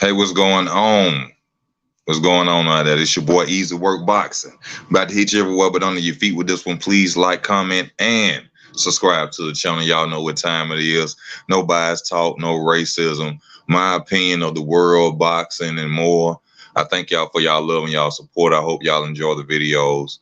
Hey, what's going on? What's going on out there? It's your boy Easy Work Boxing. About to hit you everywhere but under your feet with this one. Please like, comment, and subscribe to the channel. Y'all know what time it is. No bias talk, no racism. My opinion of the world, boxing, and more. I thank y'all for y'all love and y'all support. I hope y'all enjoy the videos.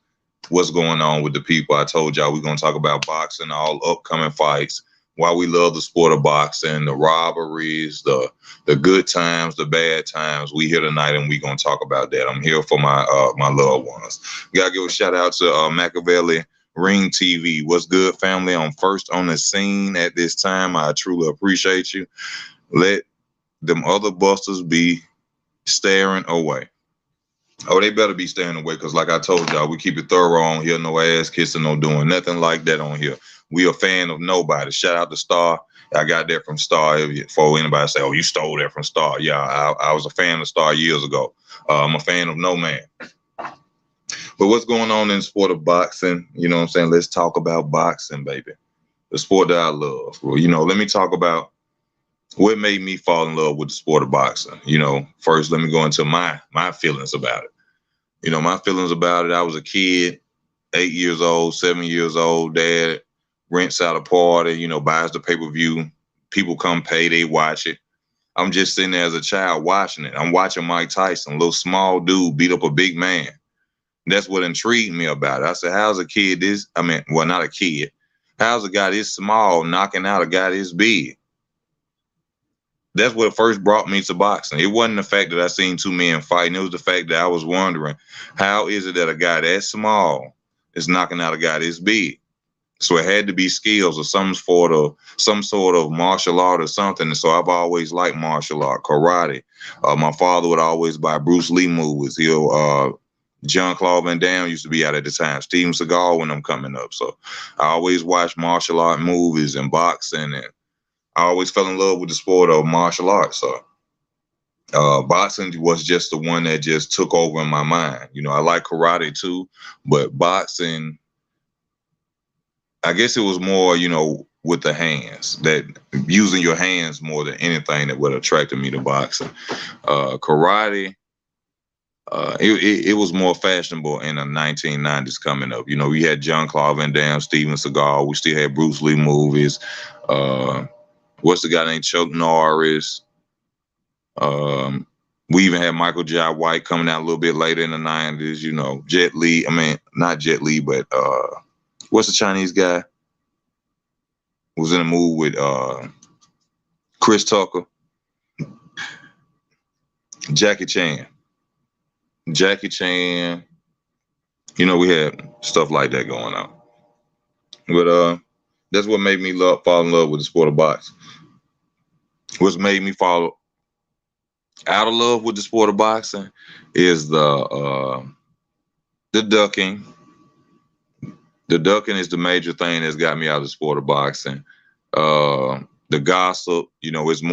What's going on with the people? I told y'all we're going to talk about boxing, all upcoming fights, why we love the sport of boxing, the robberies, the good times, the bad times. We here tonight and we gonna talk about that. I'm here for my loved ones. Gotta give a shout out to Machiavelli Ring TV. What's good, family? I'm first on the scene at this time. I truly appreciate you. Let them other busters be staring away. Oh, they better be staying away because, like I told y'all, we keep it thorough on here. No ass kissing, no doing nothing like that on here. We a fan of nobody. Shout out to Star. I got that from Star. Before anybody say, "Oh, you stole that from Star," yeah, I was a fan of Star years ago. I'm a fan of no man. But what's going on in the sport of boxing? You know what I'm saying? Let's talk about boxing, baby. The sport that I love. Well, let me talk about what made me fall in love with the sport of boxing. First, let me go into my feelings about it. My feelings about it. I was a kid, 8 years old, 7 years old. Dad rents out a party, buys the pay-per-view. People come pay, they watch it. I'm just sitting there as a child watching it. I'm watching Mike Tyson, a little small dude, beat up a big man. That's what intrigued me about it. I said, how's a kid not a kid. How's a guy this small knocking out a guy this big? That's what first brought me to boxing. It wasn't the fact that I seen two men fighting. It was the fact that I was wondering, how is it that a guy that small is knocking out a guy this big? So it had to be skills or some sort of martial art or something. And so I've always liked martial art, karate. My father would always buy Bruce Lee movies. Jean-Claude Van Damme used to be out at the time. Steven Seagal when I'm coming up. So I always watched martial art movies and boxing, and I always fell in love with the sport of martial arts. So boxing was just the one that just took over in my mind. I like karate too, but boxing, I guess it was more, with the hands, that using your hands more than anything that would attracted me to boxing. Karate, it was more fashionable in the 1990s coming up. We had Jean-Claude Van Damme, Steven Seagal. We still had Bruce Lee movies. What's the guy named Chuck Norris? We even had Michael Jai White coming out a little bit later in the 90s. Jet Li. I mean, not Jet Li, but what's the Chinese guy? Was in a movie with Chris Tucker. Jackie Chan. We had stuff like that going on. But that's what made me fall in love with the sport of boxing. What's made me fall out of love with the sport of boxing is the ducking. The ducking is the major thing that's got me out of the sport of boxing. The gossip, it's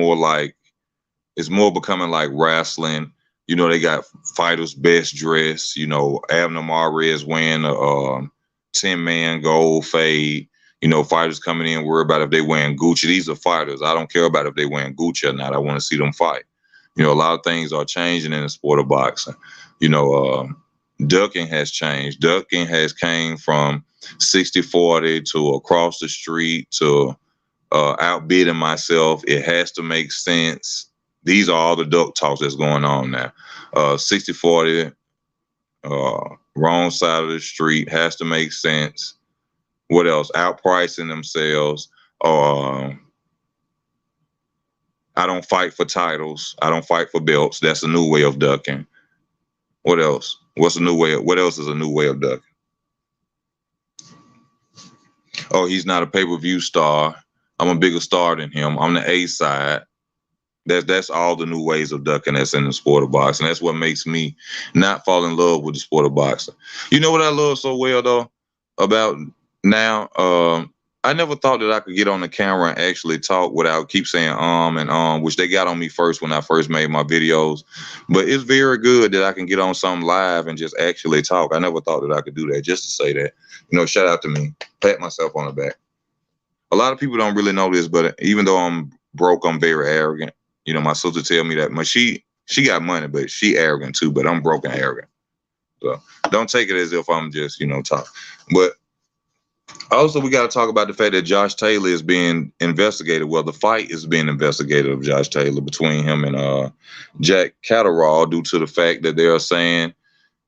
more becoming like wrestling. They got fighters best dressed. Abner Mares wearing a 10-man gold fade. Fighters coming in worried about if they wearing Gucci. These are fighters. I don't care about if they wearing Gucci or not. I want to see them fight. A lot of things are changing in the sport of boxing. Ducking has changed. Ducking has came from 60-40 to across the street to outbidding myself. It has to make sense. These are all the duck talks that's going on now. 60-40, wrong side of the street, has to make sense. What else? Outpricing themselves. I don't fight for titles. I don't fight for belts. That's a new way of ducking. What else? What else is a new way of ducking? Oh, he's not a pay-per-view star. I'm a bigger star than him. I'm the A side. That's all the new ways of ducking that's in the sport of boxing. That's what makes me not fall in love with the sport of boxing. You know what I love so well though about now? I never thought that I could get on the camera and actually talk without keep saying and which they got on me first when I first made my videos. But it's very good that I can get on something live and just actually talk. I never thought that I could do that. Just to say that, shout out to me, pat myself on the back. A lot of people don't really know this, but even though I'm broke, I'm very arrogant. My sister tell me that. She got money, but she arrogant too. But I'm broke and arrogant. So don't take it as if I'm just, talking. But also, we got to talk about the fact that Josh Taylor is being investigated. Well, the fight is being investigated of Josh Taylor between him and Jack Catterall due to the fact that they are saying,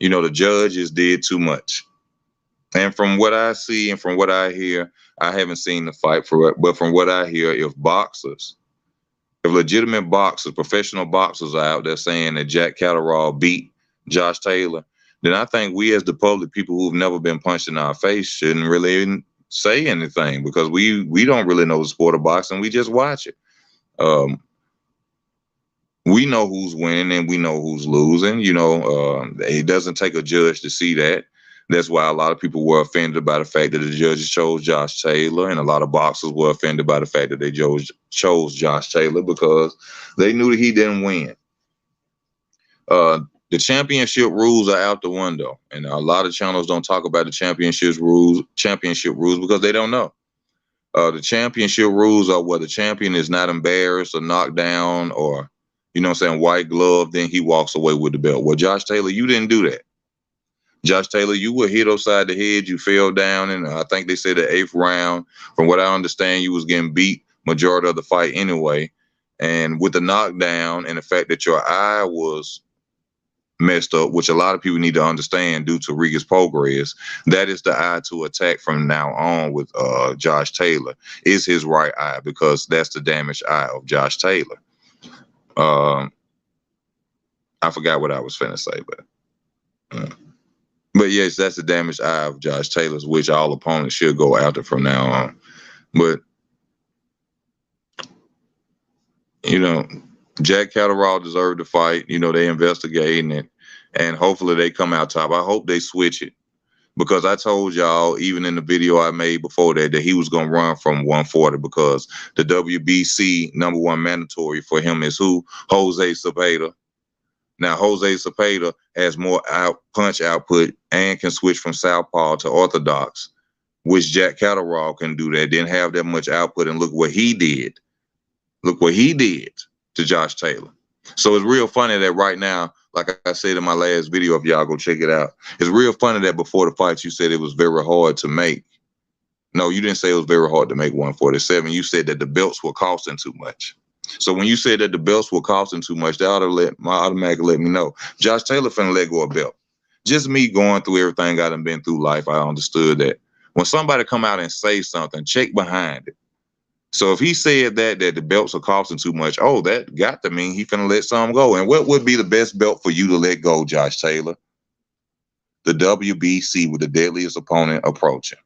the judges did too much. And from what I see and from what I hear, I haven't seen the fight for it, but from what I hear, if legitimate boxers, professional boxers are out there saying that Jack Catterall beat Josh Taylor, then I think we as the public, people who've never been punched in our face, shouldn't really say anything because we don't really know the sport of boxing. We just watch it. We know who's winning and we know who's losing. It doesn't take a judge to see that. That's why a lot of people were offended by the fact that the judges chose Josh Taylor, and a lot of boxers were offended by the fact that they chose Josh Taylor because they knew that he didn't win. The championship rules are out the window, and a lot of channels don't talk about the championship rules because they don't know. The championship rules are where the champion is not embarrassed or knocked down or, white glove, then he walks away with the belt. Well, Josh Taylor, you didn't do that. Josh Taylor, you were hit upside the head. You fell down, and I think they said the 8th round. From what I understand, you was getting beat majority of the fight anyway. And with the knockdown and the fact that your eye was messed up, which a lot of people need to understand due to Regis Prograis, that is the eye to attack from now on with Josh Taylor, is his right eye, because that's the damaged eye of Josh Taylor. I forgot what I was finna say, but yes, that's the damaged eye of Josh Taylor's, which all opponents should go after from now on. But, Jack Catterall deserved to fight. They investigating it, and hopefully they come out top. I hope they switch it, because I told y'all, even in the video I made before that he was going to run from 140, because the WBC #1 mandatory for him is who? Jose Cepeda. Now, Jose Cepeda has more punch output and can switch from southpaw to orthodox, which Jack Catterall can do that. Didn't have that much output, and look what he did. Look what he did to Josh Taylor. So it's real funny that right now, like I said in my last video, if y'all go check it out, it's real funny that before the fight you said it was very hard to make. No, you didn't say it was very hard to make 147. You said that the belts were costing too much. So when you said that the belts were costing too much, that automatically let me know Josh Taylor finna let go of belt. Just me going through everything I done been through life, I understood that when somebody come out and say something, check behind it. So if he said that the belts are costing too much, that got to mean he finna let some go. And what would be the best belt for you to let go, Josh Taylor? The WBC with the deadliest opponent approaching.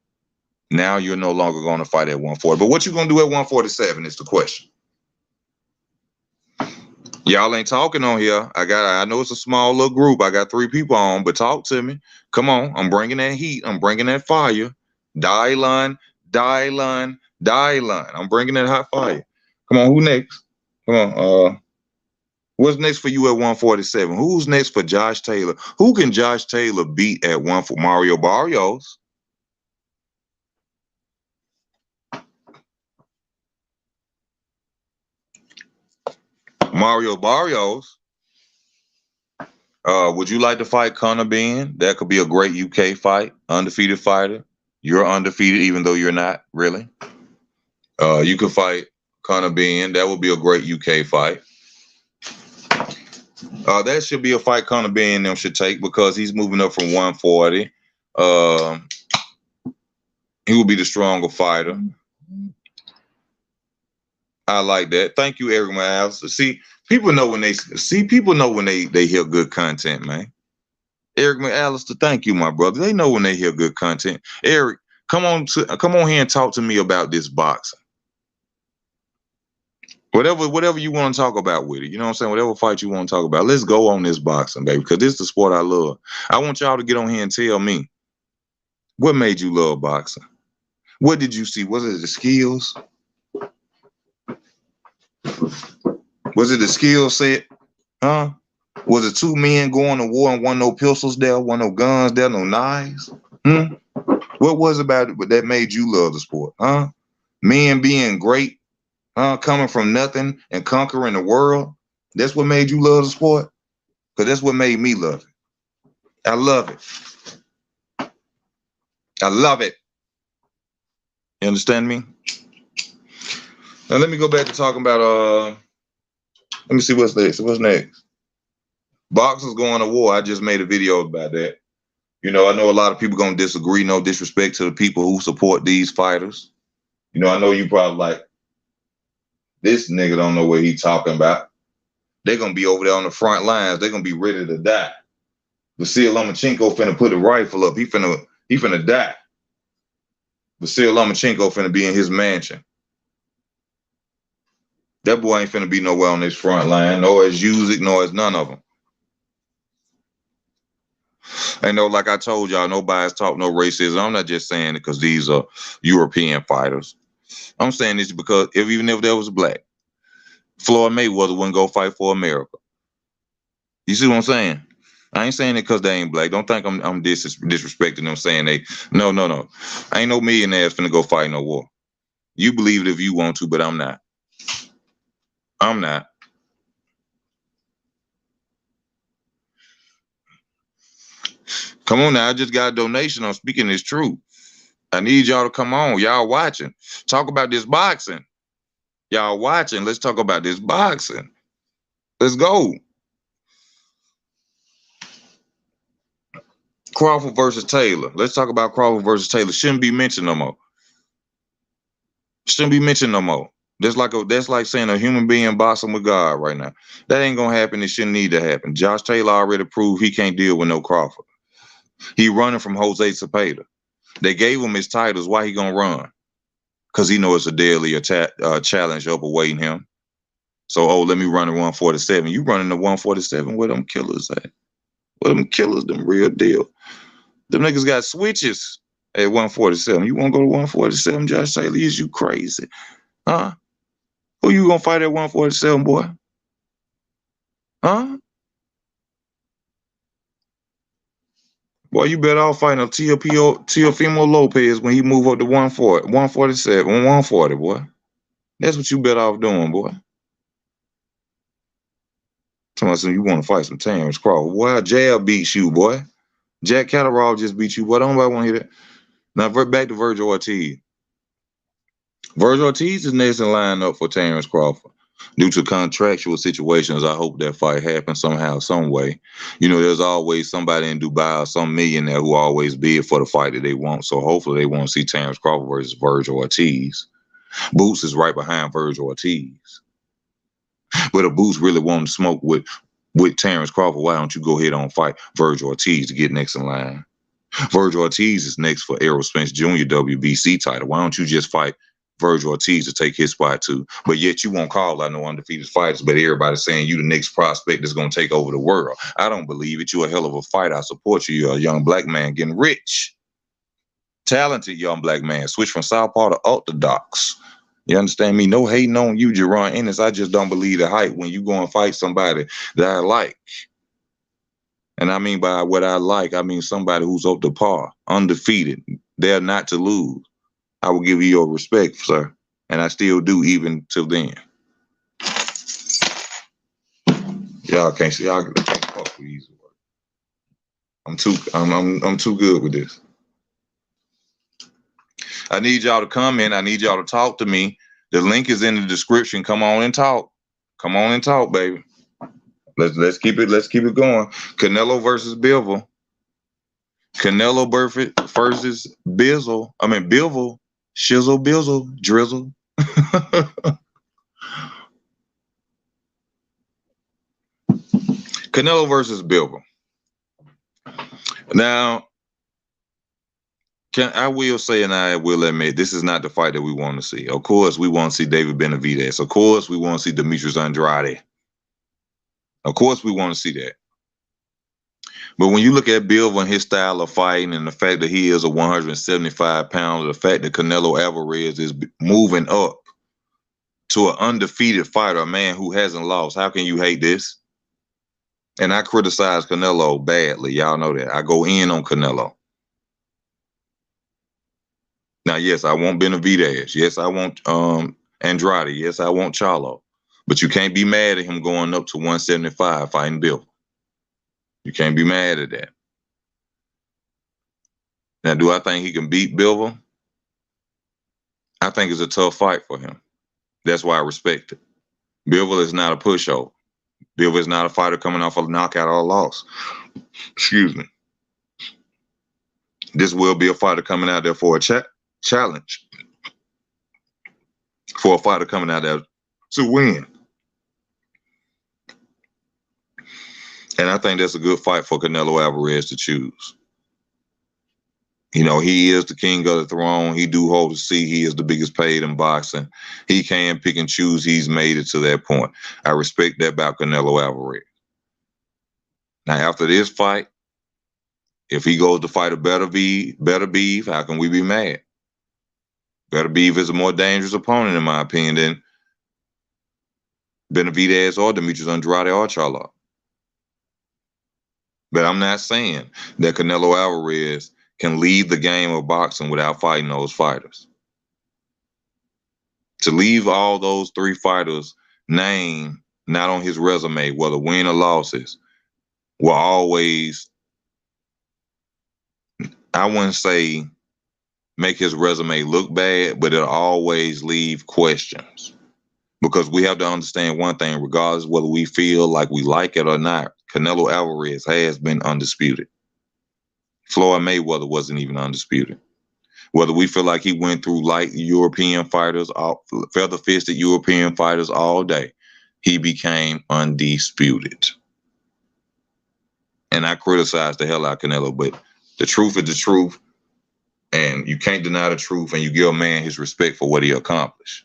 Now you're no longer going to fight at 140. But what you going to do at 147 is the question. Y'all ain't talking on here. I know it's a small little group. I got 3 people on, but talk to me. Come on. I'm bringing that heat. I'm bringing that fire. Dylan. I'm bringing that hot fire. Come on. Who next? Come on. What's next for you at 147? Who's next for Josh Taylor? Who can Josh Taylor beat at 140? Mario Barrios. Mario Barrios. Would you like to fight Conor Benn? That could be a great UK fight. Undefeated fighter. You're undefeated, even though you're not really. You could fight Conor Benn. That would be a great UK fight. That should be a fight Conor Benn and them should take, because he's moving up from 140. He will be the stronger fighter. I like that. Thank you, everyone else. See, people know when they hear good content, man. Eric McAllister, thank you, my brother. They know when they hear good content. Eric, come on here and talk to me about this boxing. Whatever you want to talk about with it. You know what I'm saying? Whatever fight you want to talk about. Let's go on this boxing, baby, because this is the sport I love. I want y'all to get on here and tell me, what made you love boxing? What did you see? Was it the skills? Was it the skill set? Huh? Was it 2 men going to war and wasn't no pistols there, wasn't no guns there, no knives? What was about it that made you love the sport? Huh? Men being great, coming from nothing and conquering the world That's what made you love the sport? Because that's what made me love it. I love it. I love it. You understand me? Now let me go back to talking about let me see what's next. What's next? Boxers going to war. I just made a video about that. You know, I know a lot of people gonna disagree. No disrespect to the people who support these fighters. You know, I know you probably like, this nigga don't know what he talking about. They're gonna be over there on the front lines. They're gonna be ready to die. Vasil Lomachenko finna put a rifle up. He finna die. Vasil Lomachenko finna be in his mansion. That boy ain't finna be nowhere on this front line, nor as Usyk, nor as none of them. And no, like I told y'all, nobody's talk no racism. I'm not just saying it because these are European fighters. I'm saying this because even if there was black, Floyd Mayweather wouldn't go fight for America. You see what I'm saying? I ain't saying it because they ain't black. Don't think I'm disrespecting them saying they. No. Ain't no millionaires finna go fight no war. You believe it if you want to, but I'm not. I'm not. Come on now, I just got a donation. I'm speaking this truth. I need y'all to come on. Y'all watching. Talk about this boxing. Y'all watching. Let's talk about this boxing. Let's go. Crawford versus Taylor. Let's talk about Crawford versus Taylor. Shouldn't be mentioned no more. Shouldn't be mentioned no more. That's like saying a human being boxing with God right now. That ain't gonna happen. It shouldn't need to happen. Josh Taylor already proved he can't deal with no Crawford. He running from Jose Cepeda. They gave him his titles. Why he gonna run? Because he knows it's a deadly challenge up awaiting him. So, let me run at 147. You running to 147? Where them killers at? Where them killers? Them real deal. Them niggas got switches at 147. You want to go to 147, Josh Taylor? Is you crazy? Huh? Who you gonna fight at 147, boy? Huh? Boy, you better off fighting a Teofimo Lopez when he move up to 140, 147, 140, boy. That's what you better off doing, boy. Somebody you want to fight some Terrence Crawford. Boy, jab beats you, boy. Jack Catterall just beat you, boy. Don't nobody want to hear that. Now, back to Virgil Ortiz. Virgil Ortiz is next in line up for Terrence Crawford. Due to contractual situations, I hope that fight happens somehow, some way. You know, there's always somebody in Dubai or some millionaire who always bid for the fight that they want. So hopefully they want to see Terrence Crawford versus Virgil Ortiz. Boots is right behind Virgil Ortiz. But if Boots really want to smoke with Terrence Crawford, why don't you go ahead and fight Virgil Ortiz to get next in line? Virgil Ortiz is next for Eubanks Junior WBC title. Why don't you just fight Virgil Ortiz to take his spot too? But yet you won't call out no undefeated fighters, but everybody's saying you the next prospect that's going to take over the world. I don't believe it. You're a hell of a fighter. I support you. You're a young black man getting rich. Talented young black man. Switch from southpaw to orthodox. You understand me? No hating on you, Jerron Ennis. I just don't believe the hype when you go and fight somebody that I like. And I mean by what I like, I mean somebody who's up to par, undefeated. They're not to lose. I will give you your respect, sir. And I still do even till then. Y'all can't see. Y'all can't fuck with easy work. I'm too good with this. I need y'all to comment. I need y'all to talk to me. The link is in the description. Come on and talk. Come on and talk, baby. Let's keep it going. Canelo versus Bilbao. Canelo versus Bizzle. I mean Bilbao. Shizzle, Bizzle, Drizzle. Canelo versus Bilbao. Now, I will say and I will admit, this is not the fight that we want to see. Of course, we want to see David Benavidez. Of course, we want to see Demetrius Andrade. Of course, we want to see that. But when you look at Bilbao and his style of fighting and the fact that he is a 175 pounder, the fact that Canelo Alvarez is moving up to an undefeated fighter, a man who hasn't lost, how can you hate this? And I criticize Canelo badly. Y'all know that. I go in on Canelo. Now, yes, I want Benavidez. Yes, I want Andrade. Yes, I want Charlo. But you can't be mad at him going up to 175 fighting Bill. You can't be mad at that. Now, do I think he can beat Bilbao? I think it's a tough fight for him. That's why I respect it. Bilbao is not a pushover. Bilbao is not a fighter coming off a knockout or a loss. Excuse me. This will be a fighter coming out there for a challenge. For a fighter coming out there to win. And I think that's a good fight for Canelo Alvarez to choose. You know, he is the king of the throne. He do hold the seat. He is the biggest paid in boxing. He can pick and choose. He's made it to that point. I respect that about Canelo Alvarez. Now, after this fight, if he goes to fight a better beef, how can we be mad? Better beef is a more dangerous opponent, in my opinion, than Benavidez or Demetrius Andrade or Charlo. But I'm not saying that Canelo Alvarez can leave the game of boxing without fighting those fighters. To leave all those three fighters' name not on his resume, whether win or losses, will always, I wouldn't say make his resume look bad, but it'll always leave questions. Because we have to understand one thing, regardless whether we feel like we like it or not, Canelo Alvarez has been undisputed. Floyd Mayweather wasn't even undisputed. Whether we feel like he went through light European fighters, feather-fisted European fighters all day, he became undisputed. And I criticize the hell out of Canelo, but the truth is the truth, and you can't deny the truth, and you give a man his respect for what he accomplished.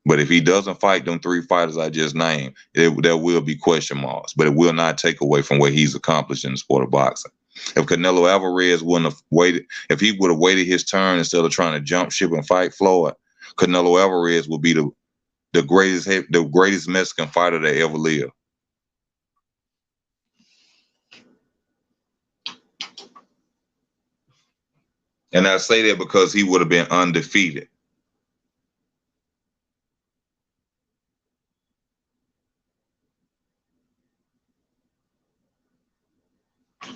But if he doesn't fight them three fighters I just named, there will be question marks, but it will not take away from what he's accomplished in the sport of boxing. If Canelo Alvarez wouldn't have waited, if he would have waited his turn instead of trying to jump ship and fight Floyd, Canelo Alvarez would be the greatest Mexican fighter that ever lived. And I say that because he would have been undefeated.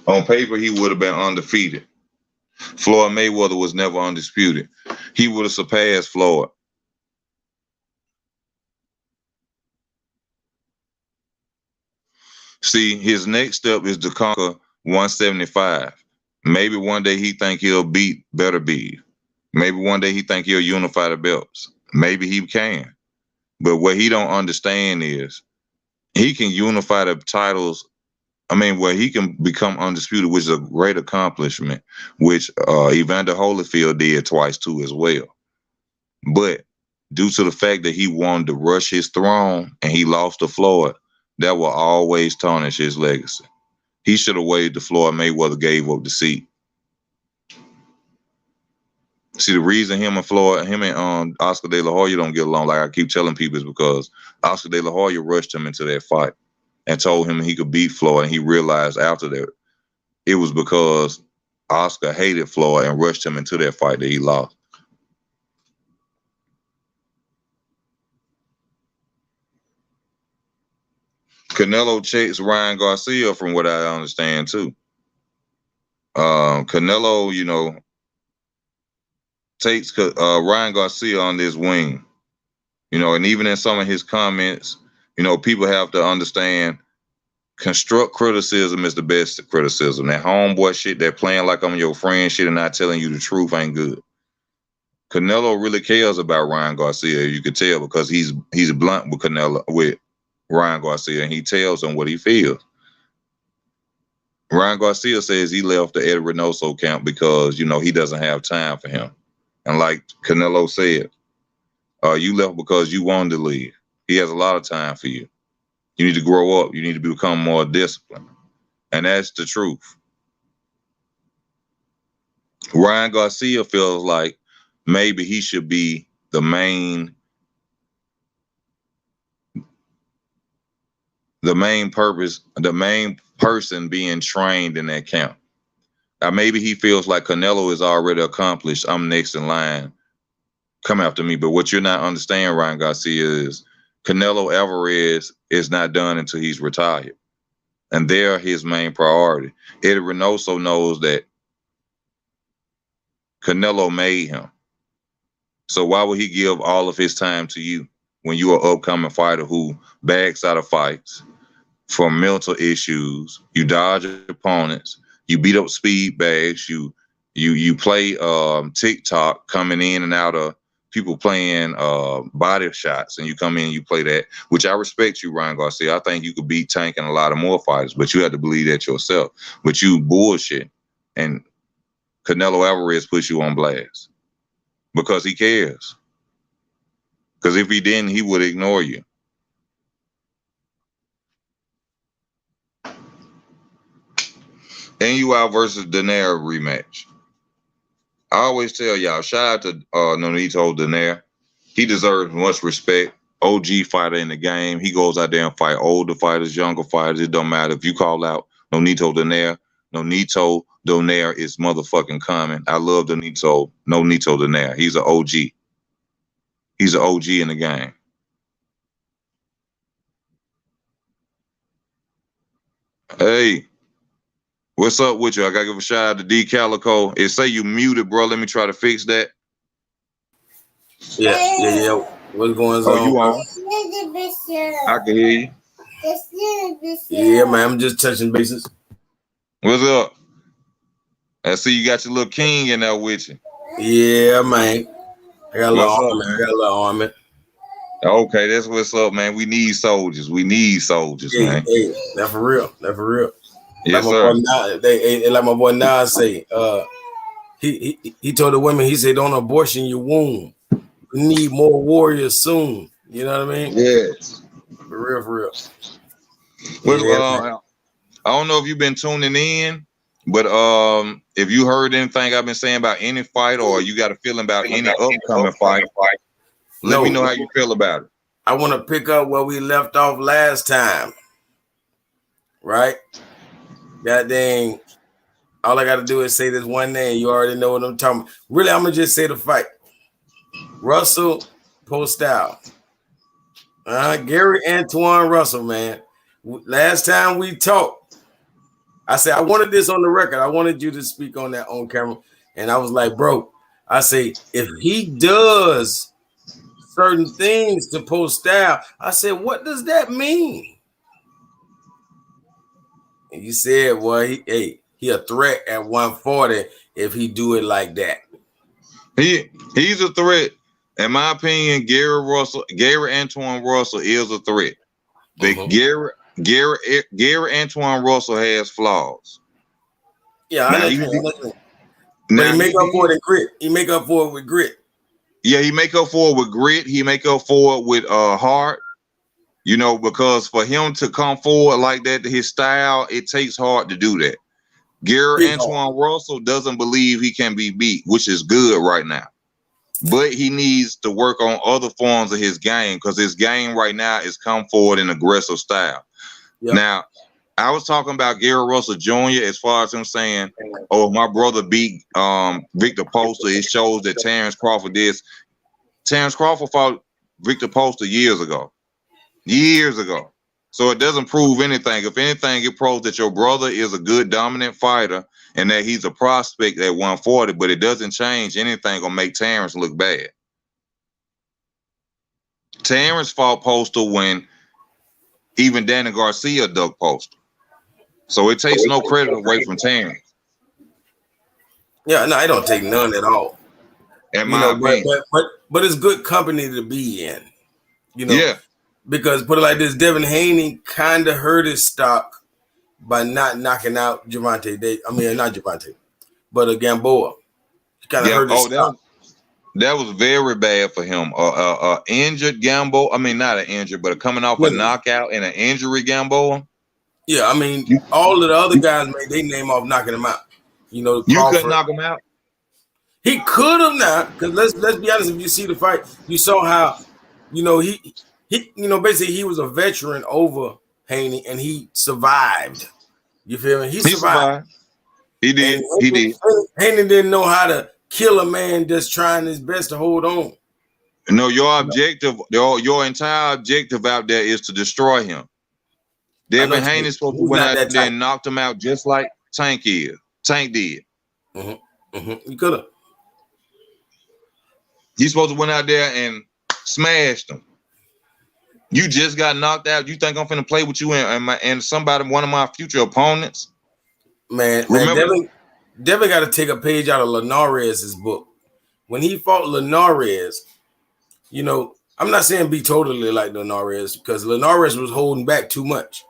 On paper, he would have been undefeated. Floyd Mayweather was never undisputed. He would have surpassed Floyd. See, his next step is to conquer 175. Maybe one day he think he'll beat Better Beef. Maybe one day he think he'll unify the belts. Maybe he can. But what he don't understand is he can unify the titles. I mean, where he can become undisputed, which is a great accomplishment, which Evander Holyfield did twice too as well. But due to the fact that he wanted to rush his throne and he lost to Floyd, that will always tarnish his legacy. He should have waited till Floyd Mayweather gave up the seat. See, the reason him and Oscar De La Hoya don't get along, like I keep telling people, is because Oscar De La Hoya rushed him into that fight and told him he could beat Floyd, and he realized after that it was because Oscar hated Floyd and rushed him into that fight that he lost. Canelo chased Ryan Garcia, from what I understand too. Canelo, you know, takes Ryan Garcia on this wing, you know, and even in some of his comments, you know, people have to understand construct criticism is the best criticism. That homeboy shit, that playing like I'm your friend shit and not telling you the truth ain't good. Canelo really cares about Ryan Garcia, you can tell, because he's blunt with Ryan Garcia, and he tells him what he feels. Ryan Garcia says he left the Ed Reynoso camp because, you know, he doesn't have time for him. And like Canelo said, you left because you wanted to leave. He has a lot of time for you. You need to grow up. You need to become more disciplined. And that's the truth. Ryan Garcia feels like maybe he should be the main person being trained in that camp. Maybe he feels like Canelo is already accomplished. I'm next in line. Come after me. But what you're not understanding, Ryan Garcia, is Canelo Alvarez is not done until he's retired. And they're his main priority. Eddie Reynoso knows that Canelo made him. So why would he give all of his time to you when you're an upcoming fighter who backs out of fights from mental issues? You dodge opponents. You beat up speed bags. You play TikTok, coming in and out of people playing body shots, and you come in, you play that, which I respect you, Ryan Garcia. I think you could beat Tank and a lot of more fighters, but you have to believe that yourself. But you bullshit, and Canelo Alvarez puts you on blast because he cares. Because if he didn't, he would ignore you. NUI versus Daenerys rematch. I always tell y'all, shout out to Nonito Daenerys. He deserves much respect. OG fighter in the game. He goes out there and fight older fighters, younger fighters. It don't matter if you call out Nonito Daenerys. Nonito Daenerys is motherfucking coming. I love Nonito Daenerys. He's an OG. He's an OG in the game. Hey, what's up with you? I gotta give a shout out to D Calico. It say you muted, bro. Let me try to fix that. Yeah. What's going on? Oh, you on? I can hear you. Yeah, man. I'm just touching bases. What's up? I see you got your little king in there with you. Yeah, man. I got a little army. Okay, that's what's up, man. We need soldiers. Man. Hey, that's for real. Yes, like sir. Like my boy Nas say, he told the women, he said, don't abortion your womb. We need more warriors soon. You know what I mean? Yes. For real. Well, I don't know if you've been tuning in, but if you heard anything I've been saying about any fight, or you got a feeling about any upcoming fight, let me know how you feel about it. I want to pick up where we left off last time. Right? That dang. All I got to do is say this one name. You already know what I'm talking about. Really, I'm going to just say the fight. Russell Postal. Gary Antoine Russell, man. Last time we talked, I said, I wanted this on the record. I wanted you to speak on that on camera. And I was like, bro, I say, if he does certain things to Postal, I said, what does that mean? And you said, well, he a threat at 140 if he do it like that. He's a threat. In my opinion, Gary Antoine Russell is a threat. But Gary Antoine Russell has flaws. Yeah, I know. But he make up for it in grit. He make up for it with grit. Yeah, he make up for it with grit. He make up for it with heart. You know, because for him to come forward like that, his style, it takes heart to do that. Gary Antoine Russell doesn't believe he can be beat, which is good right now. But he needs to work on other forms of his game, because his game right now is come forward in aggressive style. Yep. Now, I was talking about Gary Russell Jr. as far as him saying, oh, my brother beat Victor Poster. It shows that Terrence Crawford did. Terrence Crawford fought Victor Poster years ago. So it doesn't prove anything. If anything, it proves that your brother is a good dominant fighter and that he's a prospect at 140, but it doesn't change anything or make Terrence look bad. Terrence fought Poster when even Danny Garcia ducked Poster. So it takes no credit away from Terrence. Yeah, no, I don't take none at all. In my opinion. But it's good company to be in. You know, yeah. Because put it like this, Devin Haney kind of hurt his stock by not knocking out Javante. Not Javante, but Gamboa. He kind of hurt his stock. That was very bad for him. Injured Gamboa. Not an injured, but coming off a knockout and an injury Gamboa. Yeah, all of the other guys made their name off knocking him out. You know, you couldn't knock him out. He could have not, because let's be honest. If you see the fight, you saw how, he basically he was a veteran over Haney and he survived. You feel me? He survived. He did. Haney didn't know how to kill a man just trying his best to hold on. No, your objective, your entire objective out there is to destroy him. Devin Haney supposed to went out there and knocked him out just like Tank did. You could have. He's supposed to went out there and smashed him. You just got knocked out. You think I'm finna play with you and somebody, one of my future opponents? Man, Devin got to take a page out of Linares's book. When he fought Linares, you know, I'm not saying be totally like Linares because Linares was holding back too much.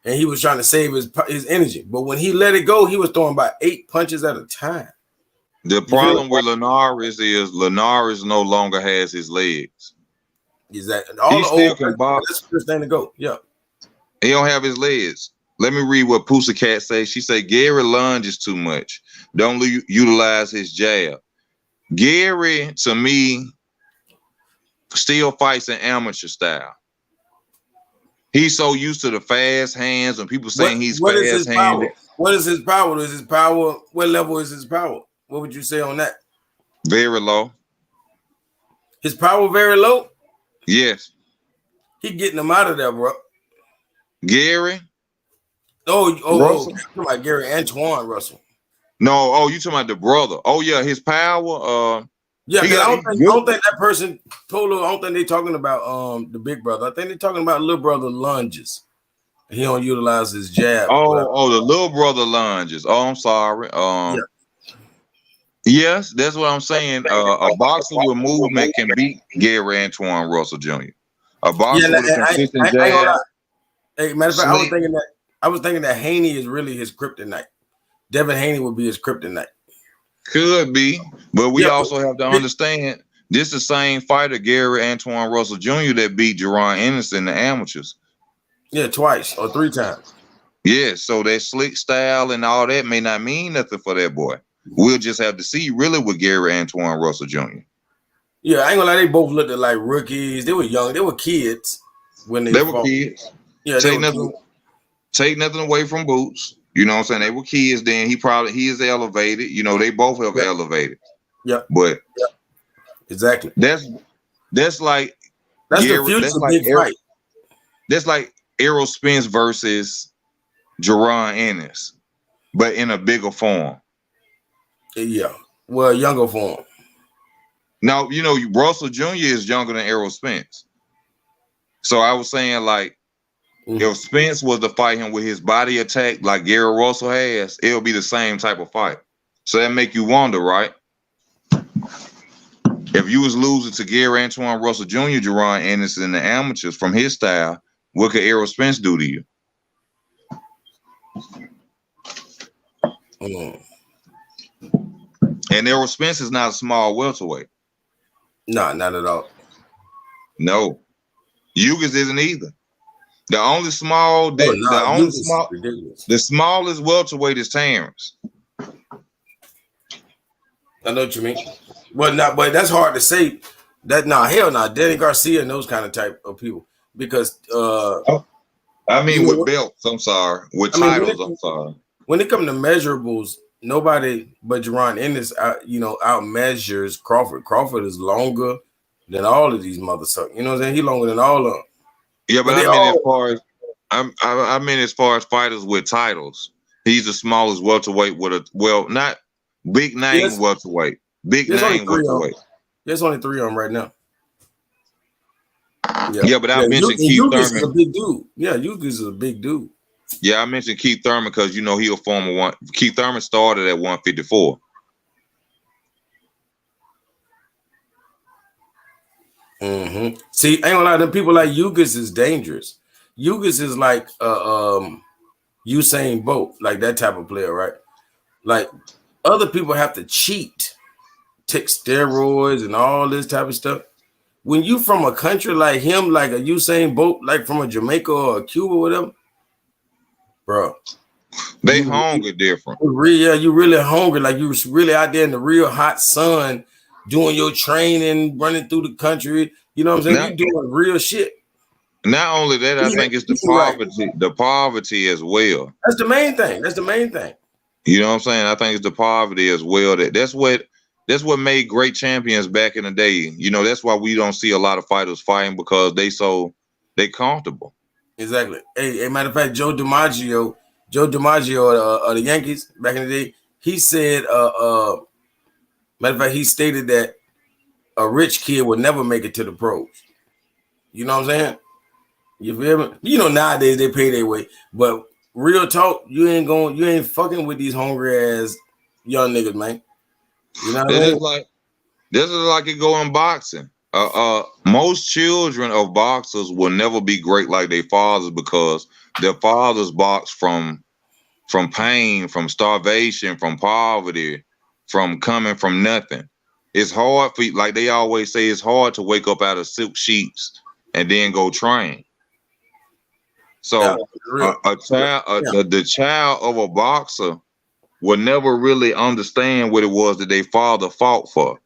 And he was trying to save his energy. But when he let it go, he was throwing about 8 punches at a time. The problem with Linares is Linares no longer has his legs. Exactly. He still can box. That's the first thing to go. Yeah. He don't have his legs. Let me read what Pussycat says. She said, Gary lunges too much. Don't utilize his jab. Gary, to me, still fights in amateur style. He's so used to the fast hands and people saying he's fast-handed. What is his power? What level is his power? What would you say on that? Very low. His power very low? Yes. He getting him out of there, bro. Gary? Oh, you're talking about Gary Antoine Russell. No, you talking about the brother. Oh, yeah, his power. Yeah, I don't think that person told her. I don't think they're talking about the big brother. I think they're talking about little brother lunges. He don't utilize his jab. The little brother lunges. Oh, I'm sorry. Yes, that's what I'm saying. A boxer with movement can beat Gary Antoine Russell Jr. A boxer with a consistent jab. Hey, matter of fact, I was thinking that Haney is really his kryptonite. Devin Haney would be his kryptonite. Could be, but we also have to understand this is the same fighter, Gary Antoine Russell Jr., that beat Jerron Ennis in the amateurs. Yeah, twice or 3 times. Yeah, so that slick style and all that may not mean nothing for that boy. We'll just have to see really with Gary Antoine Russell Jr. Yeah, I ain't gonna lie, they both looked like rookies. They were young, they were kids when they were kids. Yeah, take nothing away from Boots. You know what I'm saying? They were kids then. He is elevated. You know, they both have elevated. Yeah. But exactly. That's like the future big fight. That's like Errol Spence versus Jerron Ennis, but in a bigger form. Yeah. Well, younger form. Now, you know, Russell Jr. is younger than Errol Spence. So I was saying, like, if Spence was to fight him with his body attack like Gary Russell has, it'll be the same type of fight. So that make you wonder, right? If you was losing to Gary Antoine Russell Jr., Jerron Ennis in the amateurs from his style, what could Errol Spence do to you? And Errol Spence is not a small welterweight. No, not at all. No. Eubanks isn't either. The only the smallest welterweight is Terrence. I know what you mean. But that's hard to say. Danny Garcia and those kind of type of people because with belts. I'm sorry, with titles. I'm sorry. When it comes to measurables, nobody but Jerron Ennis, out measures Crawford. Crawford is longer than all of these motherfuckers. You know what I'm saying? He's longer than all of them. Yeah, but as far as fighters with titles, he's the smallest welterweight with not big name welterweight. Big name welterweight. There's only 3 of them right now. Yeah, but I mentioned Keith Thurman. Is a big dude. Yeah, Eubanks is a big dude. Yeah, I mentioned Keith Thurman because he a former one. Keith Thurman started at 154. See, I ain't gonna lie, them people like Eubanks is dangerous. Eubanks is like Usain Bolt, like that type of player, right? Like other people have to cheat, take steroids and all this type of stuff. When you from a country like him, like a Usain Bolt, like from a Jamaica or a Cuba or whatever, bro. They hungry different. You really hungry. Like you really out there in the real hot sun doing your training, running through the country. You know what I'm saying? You doing real shit. Not only that, I think it's the poverty as well. That's the main thing. You know what I'm saying? I think it's the poverty as well. That's what That's what made great champions back in the day. You know, that's why we don't see a lot of fighters fighting because they comfortable. Exactly. Hey, matter of fact, Joe DiMaggio of the Yankees back in the day, he said, matter of fact, he stated that a rich kid would never make it to the pros. You know what I'm saying? You feel me? You know, nowadays they pay their way, but real talk, you ain't fucking with these hungry ass young niggas, man. You know what I This mean? is like this is like it go in boxing. Most children of boxers will never be great like their fathers because their fathers box from pain, from starvation, from poverty, from coming from nothing. It's hard for like they always say it's hard to wake up out of silk sheets and then go train. Yeah, So real. a child, Yeah. the child of a boxer will never really understand what it was that their father fought for.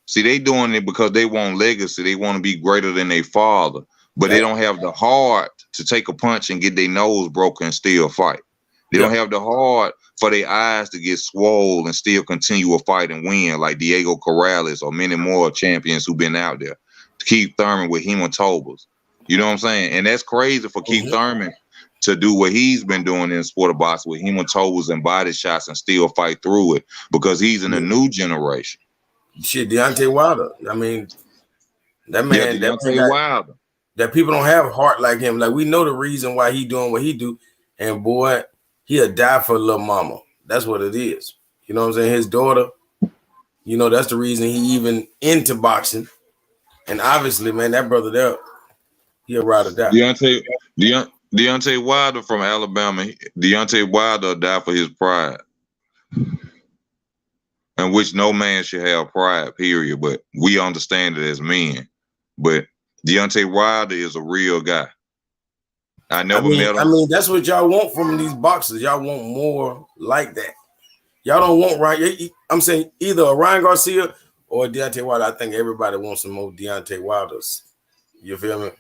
See, they doing it because they want legacy. They want to be greater than their father, but they Yeah. don't have the heart to take a punch and get their nose broken and still fight. They Yeah. don't have the heart for their eyes to get swole and still continue a fight and win, like Diego Corrales or many more champions who've been out there. Keith Thurman with hematobas. You know what I'm saying? And that's crazy for Keith Thurman to do what he's been doing in the sport of boxing with hematobas and body shots and still fight through it because he's in a new generation. Shit, Deontay Wilder. I mean, that Yeah, man Deontay got Wilder. that people don't have heart like him. Like we know the reason why he doing what he do, and boy, he'll die for little mama. That's what it is. You know what I'm saying? His daughter. You know that's the reason he even into boxing. And obviously, man, that brother there, he'll ride or die. Deontay Wilder from Alabama. Deontay Wilder died for his pride, in which no man should have pride, period. But we understand it as men. But Deontay Wilder is a real guy. I never met him. I mean, that's what y'all want from these boxers. Y'all want more like that. Y'all don't want Ryan. I'm saying either a Ryan Garcia or Deontay Wilder. I think everybody wants some more Deontay Wilders. You feel me?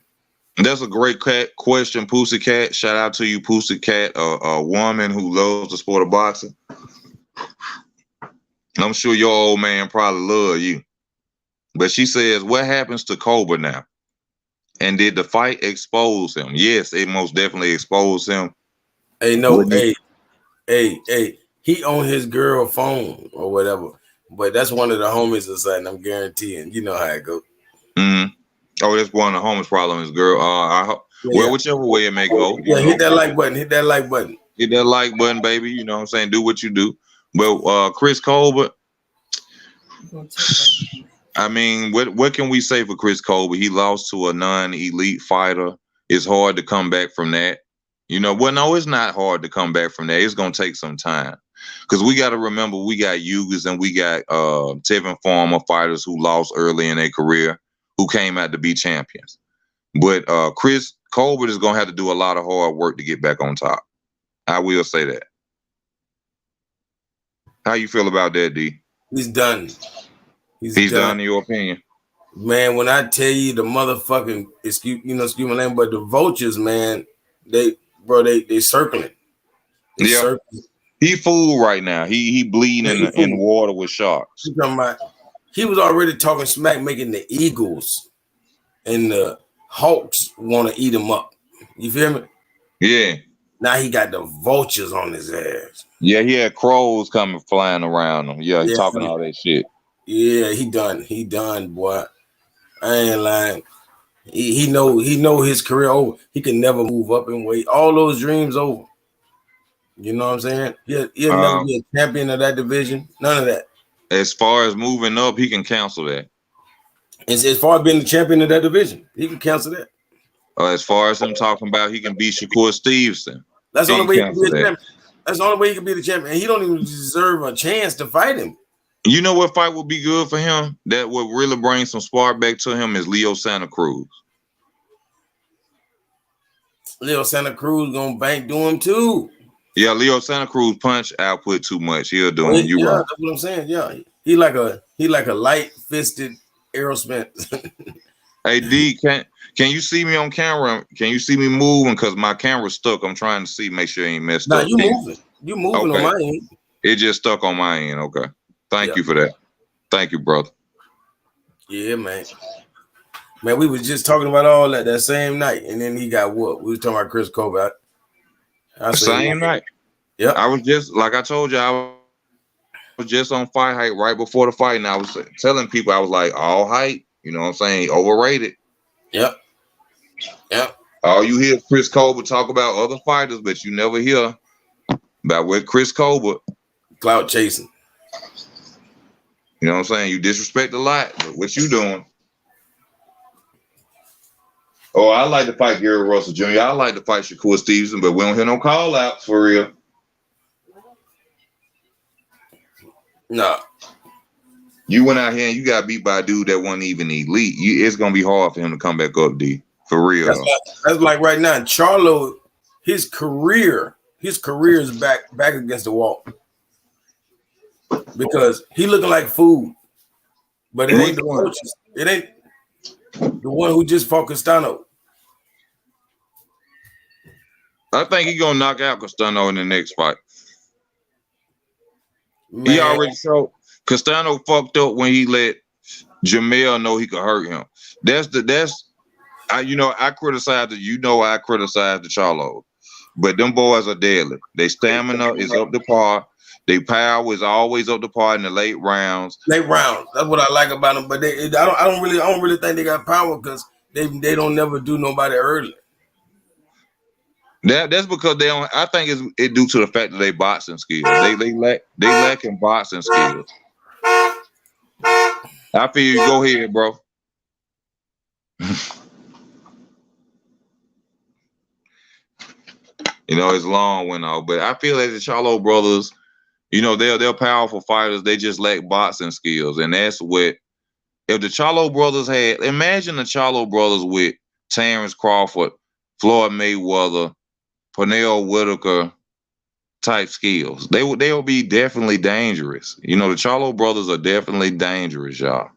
That's a great question, Pussycat. Shout out to you, Pussycat, a woman who loves the sport of boxing. I'm sure your old man probably love you. But she says, what happens to Cobra now? And did the fight expose him? Yes, it most definitely exposed him. Hey, no, hey. He on his girl phone or whatever. But that's one of the homies or something. I'm guaranteeing. You know how it goes. Mm-hmm. Oh, that's one of the homies problem is girl. Well, whichever way it may go. Yeah, hit that like button. Hit that like button. Hit that like button, baby. You know what I'm saying? Do what you do. But Chris Colbert, I mean, what can we say for Chris Colbert? He lost to a non-elite fighter. It's hard to come back from that. You know, well, no, it's not hard to come back from that. It's gonna take some time. Because we got to remember we got Yugas and we got Tevin Farmer fighters who lost early in their career who came out to be champions. But Chris Colbert is gonna have to do a lot of hard work to get back on top. I will say that. How you feel about that, D? He's done. He's done in your opinion. Man, when I tell you the motherfucking excuse my name, but the vultures, man, they circling. They circling. He fooled right now. He bleeding in the water with sharks. He was already talking smack, making the Eagles and the Hawks want to eat him up. You feel me? Yeah. Now he got the vultures on his ass. Yeah, he had crows coming flying around him. Yeah, he talking all that shit. Yeah, he done. He done, boy. I ain't lying. He know his career over. He can never move up in weight. All those dreams over. You know what I'm saying? He'll never be a champion of that division. None of that. As far as moving up, he can cancel that. As far as being the champion of that division, he can cancel that. As far as him talking about he can beat Shakur Stevenson. That's the only way he can be a champion. That's the only way he can be the champion. And he don't even deserve a chance to fight him. You know what fight would be good for him? That would really bring some spark back to him is Leo Santa Cruz. Leo Santa Cruz gonna bank do him too. Yeah, Leo Santa Cruz punch output too much. He'll do him. You right. That's what I'm saying. Yeah, he like a light fisted Aerosmith. Hey D, can you see me on camera? Can you see me moving? Cause my camera's stuck. I'm trying to see, make sure it ain't messed up. You moving. You moving on my end. It just stuck on my end. Okay. Thank you for that. Thank you, brother. Yeah, man. Man, we was just talking about all that same night, and then he got whooped. We was talking about Chris Colbert. I said, Same night. Yep. I was just like I told you, I was just on Fight Hype right before the fight, and I was telling people I was like, all hype, you know what I'm saying? Overrated. Yep. Yep. All you hear is Chris Colbert talk about other fighters, but you never hear about what Chris Colbert. Clout chasing. You know what I'm saying? You disrespect a lot, but what you doing? Oh, I like to fight Gary Russell Jr. I like to fight Shakur Stevenson, but we don't hear no call outs for real. No. You went out here and you got beat by a dude that wasn't even elite. It's gonna be hard for him to come back up, D. For real. That's like right now. Charlo, his career is back against the wall. Because he looking like food. But it ain't the coaches. It ain't the one who just fought Castano. I think he's gonna knock out Castano in the next fight. Man. He already showed Castano fucked up when he let Jamal know he could hurt him. I criticized it. I criticized the Charlo, but them boys are deadly. Their stamina is up to par. Their power is always up to par in the late rounds. That's what I like about them. But I don't really think they got power because they don't never do nobody early. That's because they don't. I think it's due to the fact that they boxing skills. They lack in boxing skills. I feel you. Go ahead, bro. It's long went off, but I feel like the Charlo brothers, they're powerful fighters. They just lack boxing skills, and that's what. If the Charlo brothers imagine the Charlo brothers with Terrence Crawford, Floyd Mayweather, Pernell Whitaker type skills, they would be definitely dangerous. The Charlo brothers are definitely dangerous, y'all.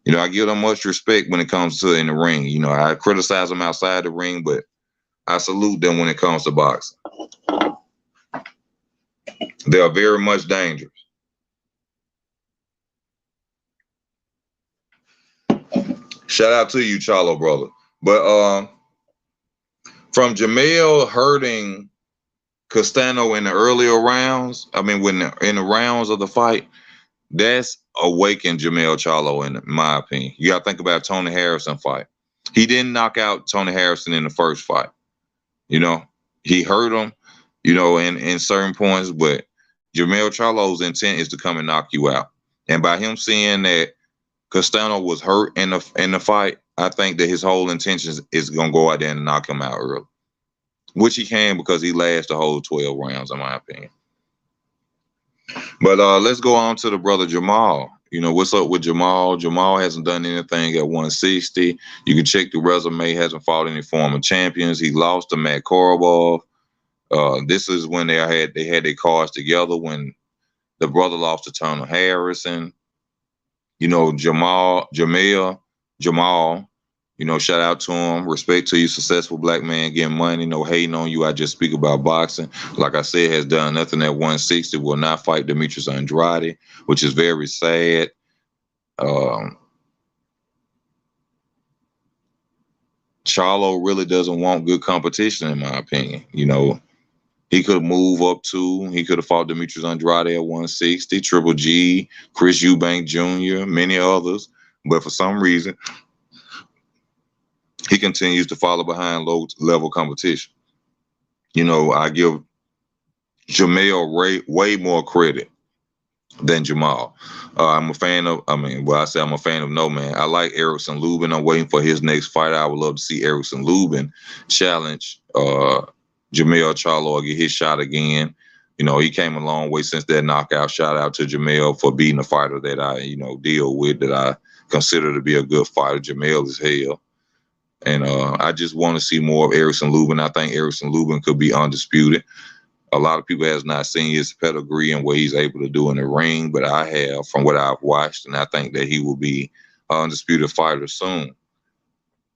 I give them much respect when it comes to in the ring. I criticize them outside the ring, but I salute them when it comes to boxing. They are very much dangerous. Shout out to you, Charlo brother. But from Jamal hurting Castano in the earlier rounds, in the rounds of the fight, that's awakened Jamal Charlo, in my opinion. You got to think about Tony Harrison fight. He didn't knock out Tony Harrison in the first fight. He hurt him, in certain points, but Jamal Charlo's intent is to come and knock you out. And by him seeing that Castano was hurt in the fight, I think that his whole intention is going to go out there and knock him out early, which he can because he lasts the whole 12 rounds, in my opinion. But let's go on to the brother Jamal. What's up with Jamal? Jamal hasn't done anything at 160. You can check the resume. Hasn't fought any former champions. He lost to Matt Korobov. This is when they had their cards together when the brother lost to Tony Harrison. Jamal. Shout out to him. Respect to you, successful black man getting money. No hating on you. I just speak about boxing. Like I said, has done nothing at 160. Will not fight Demetrius Andrade, which is very sad. Charlo really doesn't want good competition, in my opinion. He could move up to. He could have fought Demetrius Andrade at 160, Triple G, Chris Eubanks Jr., many others. But for some reason, he continues to follow behind low-level competition. I give Jamal way more credit than Jamal. I'm a fan of, I'm a fan of no man. I like Erickson Lubin. I'm waiting for his next fight. I would love to see Erickson Lubin challenge Jamal Charlo or get his shot again. He came a long way since that knockout. Shout out to Jamal for beating a fighter that I, deal with, that I consider to be a good fighter. Jamal is hell. And I just want to see more of Erickson Lubin. I think Erickson Lubin could be undisputed. A lot of people has not seen his pedigree and what he's able to do in the ring, but I have from what I've watched, and I think that he will be an undisputed fighter soon.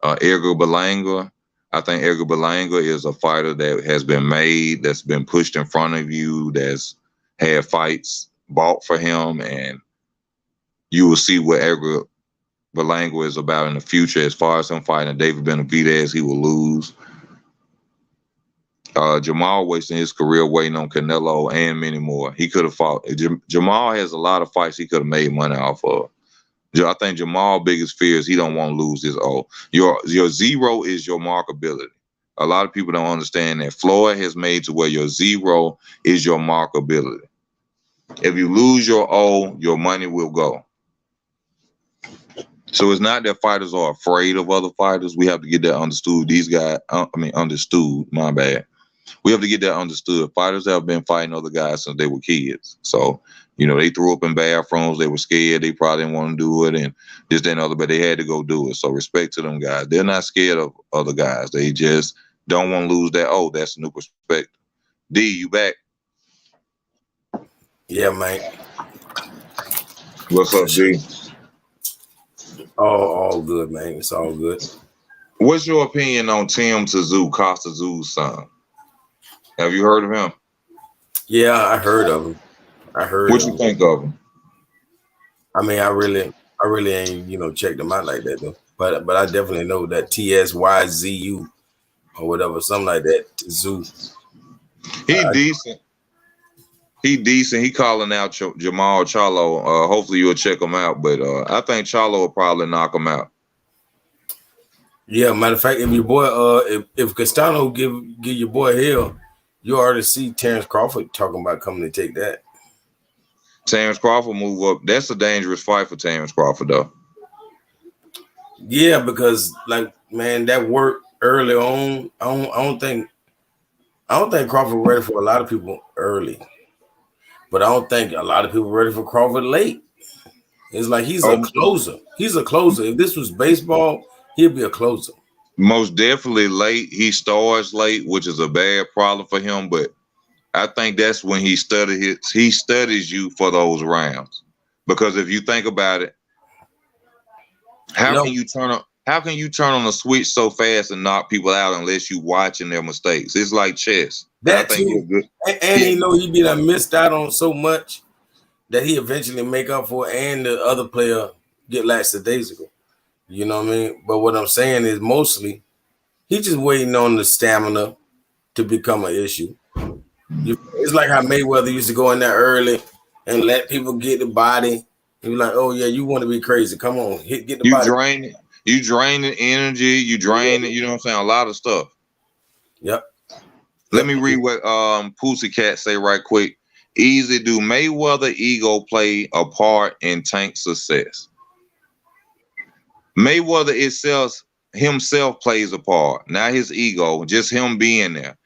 Edgar Berlanga, I think Edgar Berlanga is a fighter that has been made, that's been pushed in front of you, that's had fights bought for him, and you will see what Edgar Berlanga is about in the future. As far as him fighting David Benavidez, he will lose. Jamal wasting his career waiting on Canelo and many more. He could have fought. Jamal has a lot of fights he could have made money off of. I think Jamal's biggest fear is he don't want to lose his O. Your zero is your markability. A lot of people don't understand that. Floyd has made to where your zero is your markability. If you lose your O, your money will go. So it's not that fighters are afraid of other fighters. We have to get that understood. These guys, understood, my bad. We have to get that understood. Fighters have been fighting other guys since they were kids. So, they threw up in bathrooms. They were scared. They probably didn't want to do it and this, that, and other, but they had to go do it. So respect to them guys. They're not scared of other guys. They just don't want to lose that. Oh, that's a new perspective. D, you back? Yeah, man. What's up, D? All good, man. It's all good. What's your opinion on Tim Tszyu, Costa Tszyu's son? Have you heard of him? Yeah, I heard of him. What you think of him? I mean, I really ain't checked him out like that though. But I definitely know that TSYZU or whatever, something like that. Tszyu. He decent. He decent. He calling out Jamal Charlo. Hopefully you'll check him out. But I think Charlo will probably knock him out. Yeah, matter of fact, if your boy, if Castano give your boy hell, you already see Terrence Crawford talking about coming to take that. Terrence Crawford move up. That's a dangerous fight for Terrence Crawford, though. Yeah, because man, that work early on. I don't think Crawford ready for a lot of people early, but I don't think a lot of people ready for Crawford late. It's like he's a closer. He's a closer. If this was baseball, he'd be a closer. Most definitely late. He starts late, which is a bad problem for him. But I think that's when he studies you for those rounds. Because if you think about it, how can you turn on a switch so fast and knock people out unless you watching their mistakes? It's like chess. That too. And he be done missed out on so much that he eventually make up for, and the other player get lackadaisical. You know what I mean? But what I'm saying is mostly he's just waiting on the stamina to become an issue. It's like how Mayweather used to go in there early and let people get the body. He was like, oh, yeah, you want to be crazy. Come on, get the body. You drain the energy. You drain it. You know what I'm saying? A lot of stuff. Yep. Let me read what Pussycat say right quick. Easy. Do Mayweather ego play a part in Tank's success? Mayweather himself plays a part, not his ego, just him being there.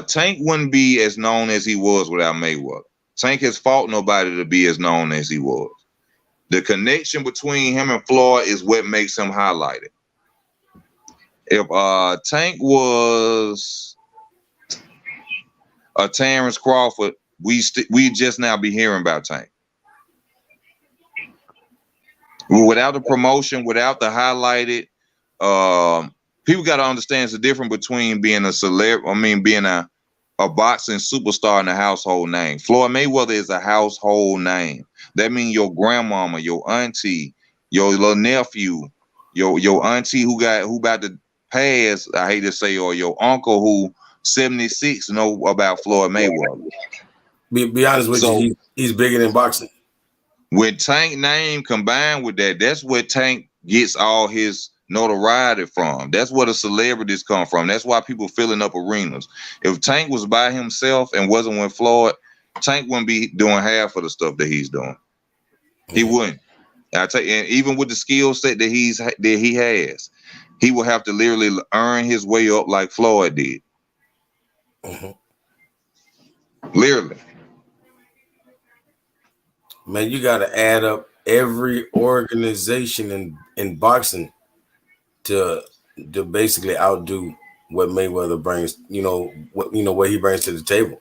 Tank wouldn't be as known as he was without Mayweather. Tank has fought nobody to be as known as he was. The connection between him and Floyd is what makes him highlighted. If Tank was a Terrence Crawford, we just now be hearing about Tank. Without the promotion, without the highlighted, people got to understand the difference between being being a boxing superstar and a household name. Floyd Mayweather is a household name. That means your grandmama, your auntie, your little nephew, your auntie who about to pass, I hate to say, or your uncle who 76 know about Floyd Mayweather. Be honest with you, he's bigger than boxing. With Tank name combined with that, that's where Tank gets all his notoriety from. That's where the celebrities come from. That's why people filling up arenas. If Tank was by himself and wasn't with Floyd, Tank wouldn't be doing half of the stuff that he's doing. He wouldn't. I tell you, and even with the skill set that he has, he will have to literally earn his way up like Floyd did. Literally. Man, you got to add up every organization in boxing to basically outdo what Mayweather brings. What he brings to the table.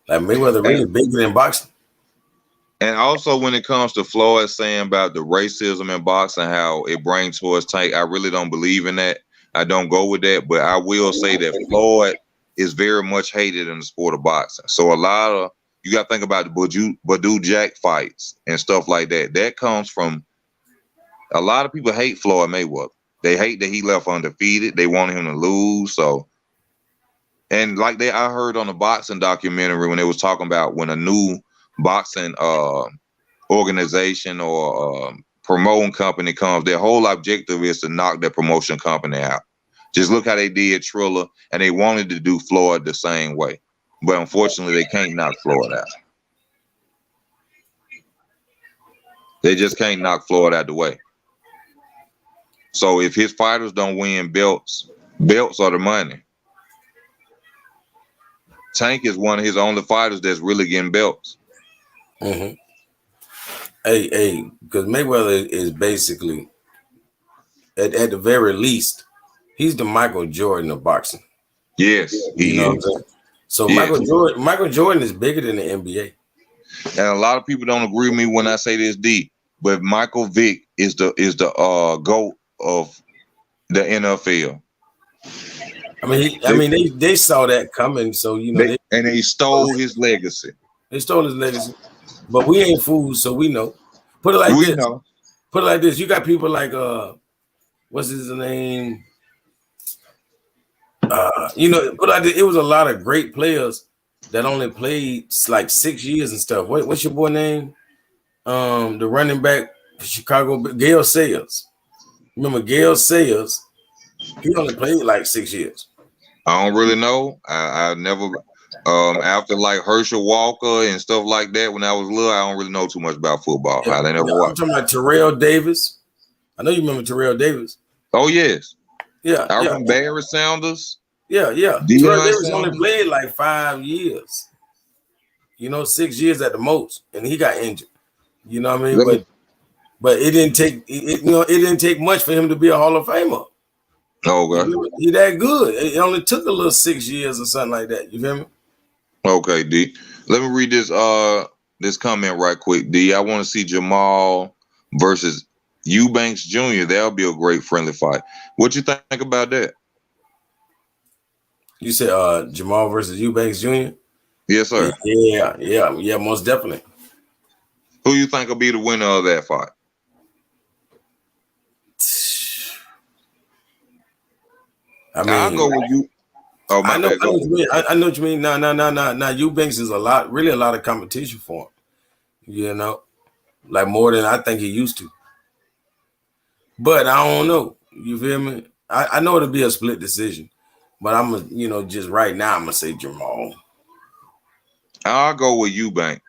Like Mayweather really bigger than boxing. And also when it comes to Floyd saying about the racism in boxing, how it brings towards Tank, I really don't believe in that. I don't go with that, but I will say that Floyd is very much hated in the sport of boxing. So a lot of you got to think about the Badu Jack fights and stuff like that. That comes from a lot of people hate Floyd Mayweather. They hate that he left undefeated. They wanted him to lose. So, and like I heard on the boxing documentary when they was talking about when a new boxing organization or promoting company comes, their whole objective is to knock their promotion company out. Just look how they did Triller, and they wanted to do Floyd the same way. But unfortunately, they can't knock Floyd out. They just can't knock Floyd out the way. So if his fighters don't win belts are the money. Tank is one of his only fighters that's really getting belts. Mm-hmm. Hey, because Mayweather is basically, at the very least, he's the Michael Jordan of boxing. Yes, he is. So yes. Michael Jordan is bigger than the NBA. And a lot of people don't agree with me when I say this, D. But Michael Vick is the GOAT of the NFL. I mean, they saw that coming, so they stole his legacy. They stole his legacy, but we ain't fools, so we know. Put it like this. You got people like what's his name? Put it like this. It was a lot of great players that only played like 6 years and stuff. What's your boy name? The running back for Chicago, Gale Sayers. Remember Gale Sayers? He only played like 6 years. I don't really know. I never after like Herschel Walker and stuff like that when I was little, I don't really know too much about football. Yeah, I'm talking about Terrell Davis. I know you remember Terrell Davis. Oh yes. Yeah. I remember Barry Sanders. Yeah. Terrell Davis only played like 5 years. 6 years at the most, and he got injured. You know what I mean? But it didn't take it didn't take much for him to be a Hall of Famer. Okay. He that good. It only took a little 6 years or something like that. You feel me? Okay, D. Let me read this comment right quick, D. I want to see Jamal versus Eubanks Junior. That'll be a great friendly fight. What you think about that? You said Jamal versus Eubanks Junior? Yes, sir. Yeah, most definitely. Who you think will be the winner of that fight? I mean, I'll go with you. Oh, I know what you mean. No. Eubanks is really a lot of competition for him. Like more than I think he used to. But I don't know. You feel me? I know it'll be a split decision, but I'm just right now I'm gonna say Jamal. I'll go with Eubanks.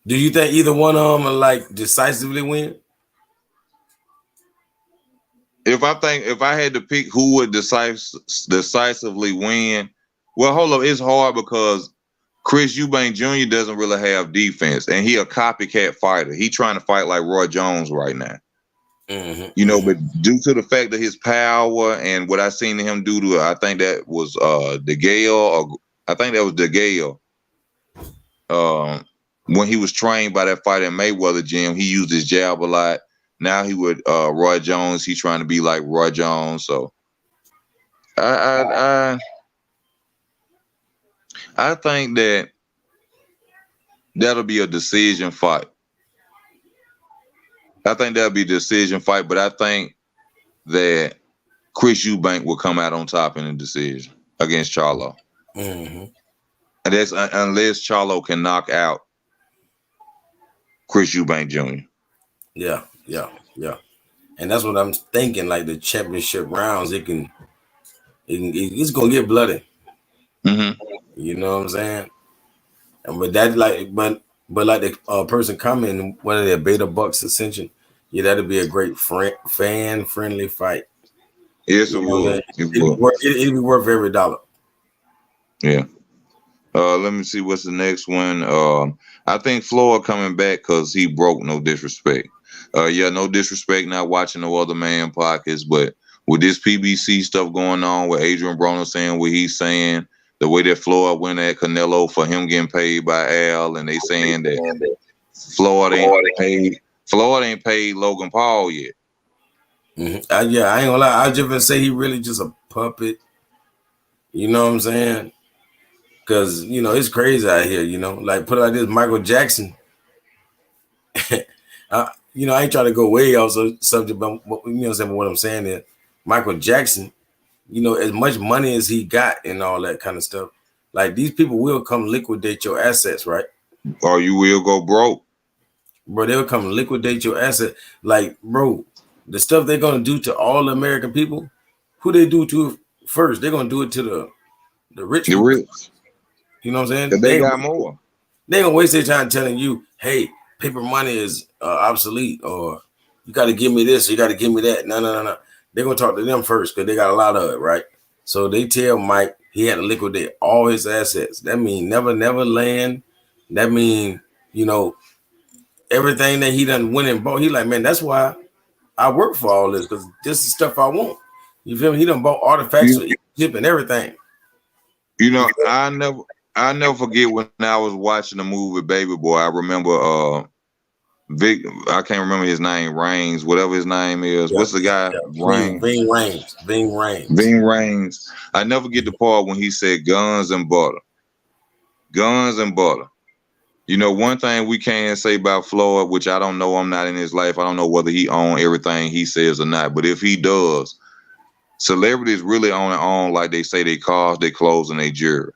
Do you think either one of them will like decisively win? If I had to pick who would decisively win, well, hold up, it's hard because Chris Eubanks Jr. doesn't really have defense, and he a copycat fighter. He trying to fight like Roy Jones right now. Mm-hmm. But due to the fact of his power and what I seen him do to, I think that was DeGale. When he was trained by that fighter in Mayweather gym, he used his jab a lot. Now he would Roy Jones. He's trying to be like Roy Jones. So I think that'll be a decision fight. But I think that Chris Eubanks will come out on top in the decision against Charlo. Mm-hmm. And that's unless Charlo can knock out Chris Eubanks Jr. Yeah. And that's what I'm thinking. Like the championship rounds, it's gonna get bloody. Mm-hmm. You know what I'm saying? And but that but like the person commenting, whether they're Beta Bucks Ascension, that'll be a great fan friendly fight. Yes, it will. It'll be worth every dollar. Yeah. Let me see what's the next one. I think Floyd coming back because he broke. No disrespect. No disrespect. Not watching no other man pockets, but with this PBC stuff going on, with Adrian Broner saying what he's saying, the way that Floyd went at Canelo for him getting paid by Al, and they saying that Floyd ain't paid Logan Paul yet. Mm-hmm. I ain't gonna lie. I just gonna say he really just a puppet. You know what I'm saying? Cause it's crazy out here. Like put it like this, Michael Jackson. I ain't trying to go way off subject, but what I'm saying is Michael Jackson. As much money as he got and all that kind of stuff, like these people will come liquidate your assets, right? Or you will go broke. Bro, they'll come liquidate your asset. Like, bro, the stuff they're gonna do to all the American people, who they do to first? They're gonna do it to the rich The people. rich. You know what I'm saying? Cause they got more. They gonna waste their time telling you, hey, paper money is obsolete, or you got to give me this, you got to give me that. No. They're gonna talk to them first because they got a lot of it, right? So they tell Mike he had to liquidate all his assets. That mean never land. That mean everything that he done went and bought. He like, man, that's why I work for all this, because this is stuff I want. You feel me? He done bought artifacts for Egypt and everything. I never forget when I was watching the movie Baby Boy. I remember Vic, I can't remember his name, Rains, whatever his name is. Yeah, what's the guy? Yeah. Ving Rhames. Ving Rhames. I never get the part when he said guns and butter. Guns and butter. One thing we can say about Floyd, which I don't know, I'm not in his life. I don't know whether he owns everything he says or not. But if he does, celebrities really own like they say, their cars, their clothes, and their jewelry.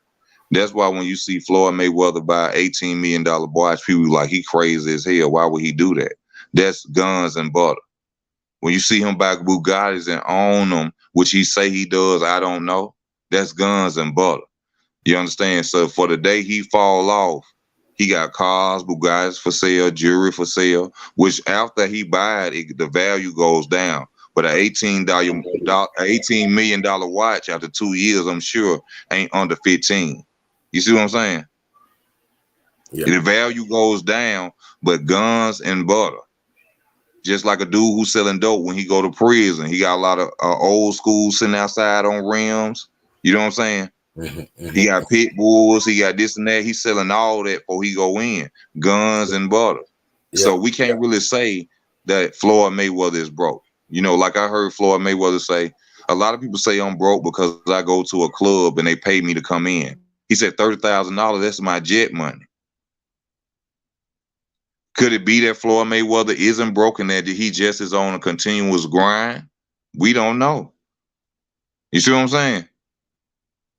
That's why when you see Floyd Mayweather buy $18 million watch, people like he crazy as hell. Why would he do that? That's guns and butter. When you see him buy Bugattis and own them, which he say he does, I don't know. That's guns and butter. You understand? So for the day he fall off, he got cars, Bugattis for sale, jewelry for sale, which after he buy it, the value goes down. But an $18 million watch after 2 years, I'm sure, ain't under 15. You see what I'm saying? Yeah. The value goes down, but guns and butter. Just like a dude who's selling dope when he go to prison. He got a lot of old school sitting outside on rims. You know what I'm saying? He got pit bulls. He got this and that. He's selling all that before he go in. Guns and butter. Yeah. So we can't really say that Floyd Mayweather is broke. Like I heard Floyd Mayweather say, a lot of people say I'm broke because I go to a club and they pay me to come in. He said $30,000, that's my jet money. Could it be that Floyd Mayweather isn't broken, that he just is on a continuous grind? We don't know. You see what I'm saying?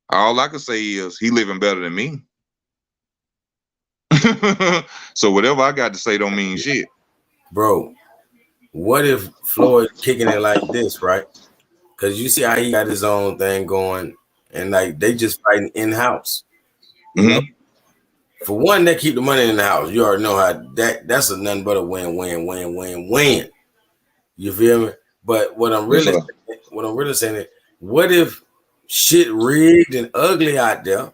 All I can say is he living better than me. So whatever I got to say don't mean shit. Bro, what if Floyd kicking it like this, right? Because you see how he got his own thing going, and like they just fighting in-house. You know? For one, they keep the money in the house. You already know how that's a nothing but a win. You feel me? But what I'm really saying is, what if shit rigged and ugly out there?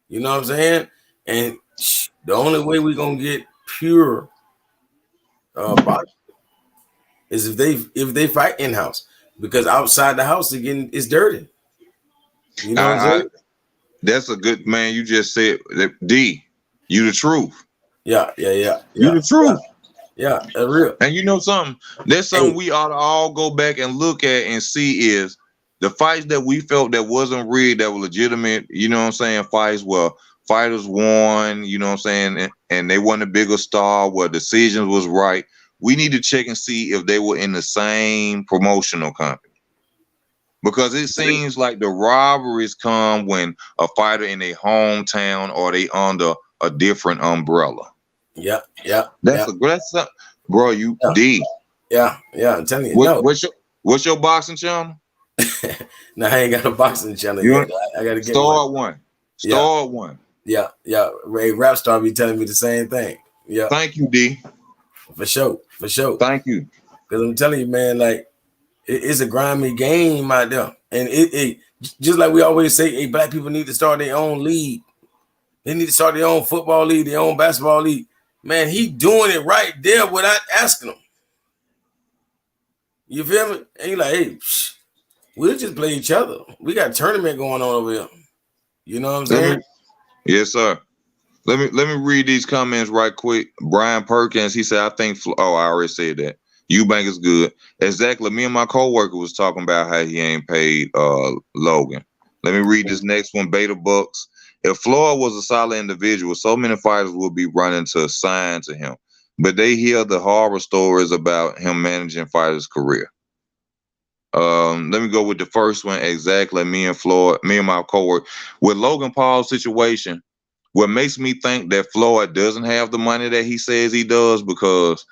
You know what I'm saying? And the only way we're gonna get pure boxing is if they fight in house, because outside the house again it's dirty. You know what I'm saying? That's a good man. You just said that, D. You the truth. Yeah. You the truth. Yeah, that's real. And you know something? There's something we ought to all go back and look at and see is the fights that we felt that wasn't rigged, that were legitimate. You know what I'm saying? Fights where fighters won. You know what I'm saying? And they won a bigger star. Where decisions was right. We need to check and see if they were in the same promotional company. Because it seems like the robberies come when a fighter in their hometown or they under a different umbrella. Yeah. That's bro. You D. Yeah. I'm telling you. What's your boxing channel? No, I ain't got a boxing channel yet. I gotta get one. Start one. Yeah. Ray Rapstar be telling me the same thing. Yeah. Thank you, D. For sure. Thank you. Because I'm telling you, man, like. It's a grimy game out there, and it just like we always say, hey, black people need to start their own league. They need to start their own football league, their own basketball league. Man, he doing it right there without asking them. You feel me? And you're like, hey, we'll just play each other. We got a tournament going on over here. You know what I'm saying? Yes, sir. Let me read these comments right quick. Brian Perkins, he said, I think. I already said that. Eubanks is good. Exactly. Me and my coworker was talking about how he ain't paid Logan. Let me read this next one. Beta Bucks. If Floyd was a solid individual, so many fighters would be running to sign to him. But they hear the horror stories about him managing fighters' career. Let me go with the first one. Exactly. Me and my coworker. With Logan Paul's situation, what makes me think that Floyd doesn't have the money that he says he does, because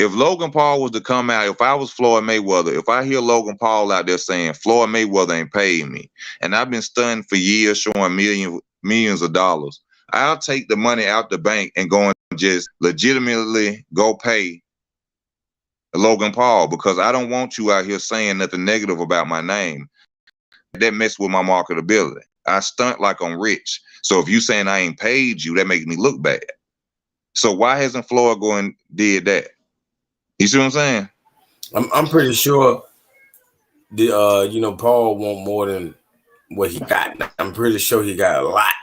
if Logan Paul was to come out, if I was Floyd Mayweather, if I hear Logan Paul out there saying Floyd Mayweather ain't paid me, and I've been stunned for years showing millions of dollars, I'll take the money out the bank and go and just legitimately go pay Logan Paul, because I don't want you out here saying nothing negative about my name. That mess with my marketability. I stunt like I'm rich. So if you saying I ain't paid you, that makes me look bad. So why hasn't Floyd going did that? You see what I'm saying? I'm pretty sure the Paul want more than what he got. I'm pretty sure he got a lot,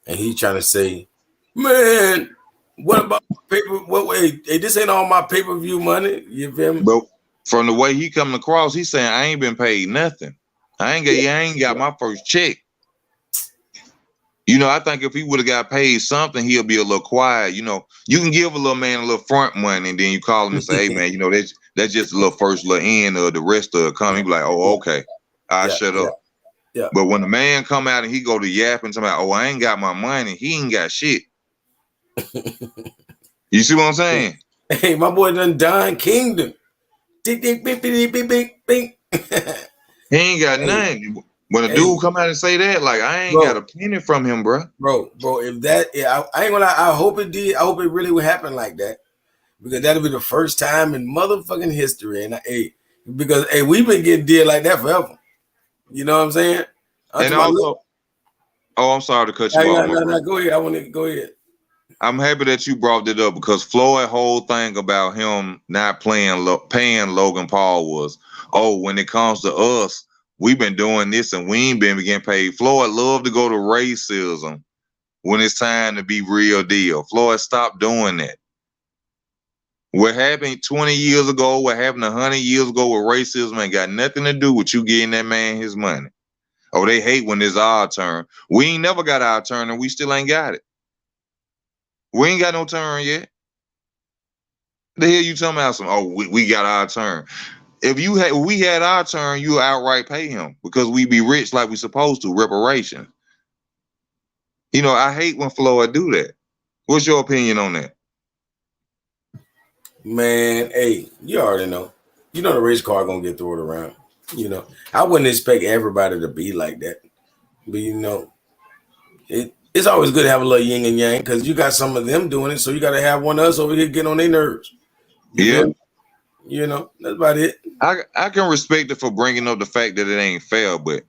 and he's trying to say, man, what about paper? What way? Hey, this ain't all my pay-per-view money. You feel me? But from the way he coming across, he's saying I ain't been paid nothing. I ain't got my first check. I think if he would have got paid something, he'll be a little quiet. You can give a little man a little front money, and then you call him and say, hey man, that's just a little first little end, or the rest of it come. He be like, oh, okay, I shut up. Yeah. But when the man come out and he go to yapping to me, oh, I ain't got my money, he ain't got shit. You see what I'm saying? Hey, my boy done Don Kingdom. Ding, ding, bing, bing, bing, bing, bing. He ain't got nothing. When a dude come out and say that, like, I ain't got a penny from him, bro. Bro, if that, I ain't gonna lie, I hope it did. I hope it really would happen like that, because that'll be the first time in motherfucking history. And because we've been getting deal like that forever. You know what I'm saying? And also, I'm sorry to cut you off. No, go ahead. I want to go ahead. I'm happy that you brought it up, because Floyd's whole thing about him not paying Logan Paul was, when it comes to us, we've been doing this and we ain't been getting paid. Floyd love to go to racism when it's time to be real deal. Floyd, stop doing that. What happened 20 years ago, what happened 100 years ago with racism ain't got nothing to do with you getting that man his money. Oh, they hate when it's our turn. We ain't never got our turn, and we still ain't got it. We ain't got no turn yet. The hell you talking about? We got our turn. If we had our turn, you outright pay him, because we be rich like we supposed to. Reparations. I hate when Floyd do that. What's your opinion on that? Man, you already know. The race car gonna get thrown around. I wouldn't expect everybody to be like that, but it's always good to have a little yin and yang, because you got some of them doing it, so you got to have one of us over here getting on their nerves. That's about it. I can respect it for bringing up the fact that it ain't fair, but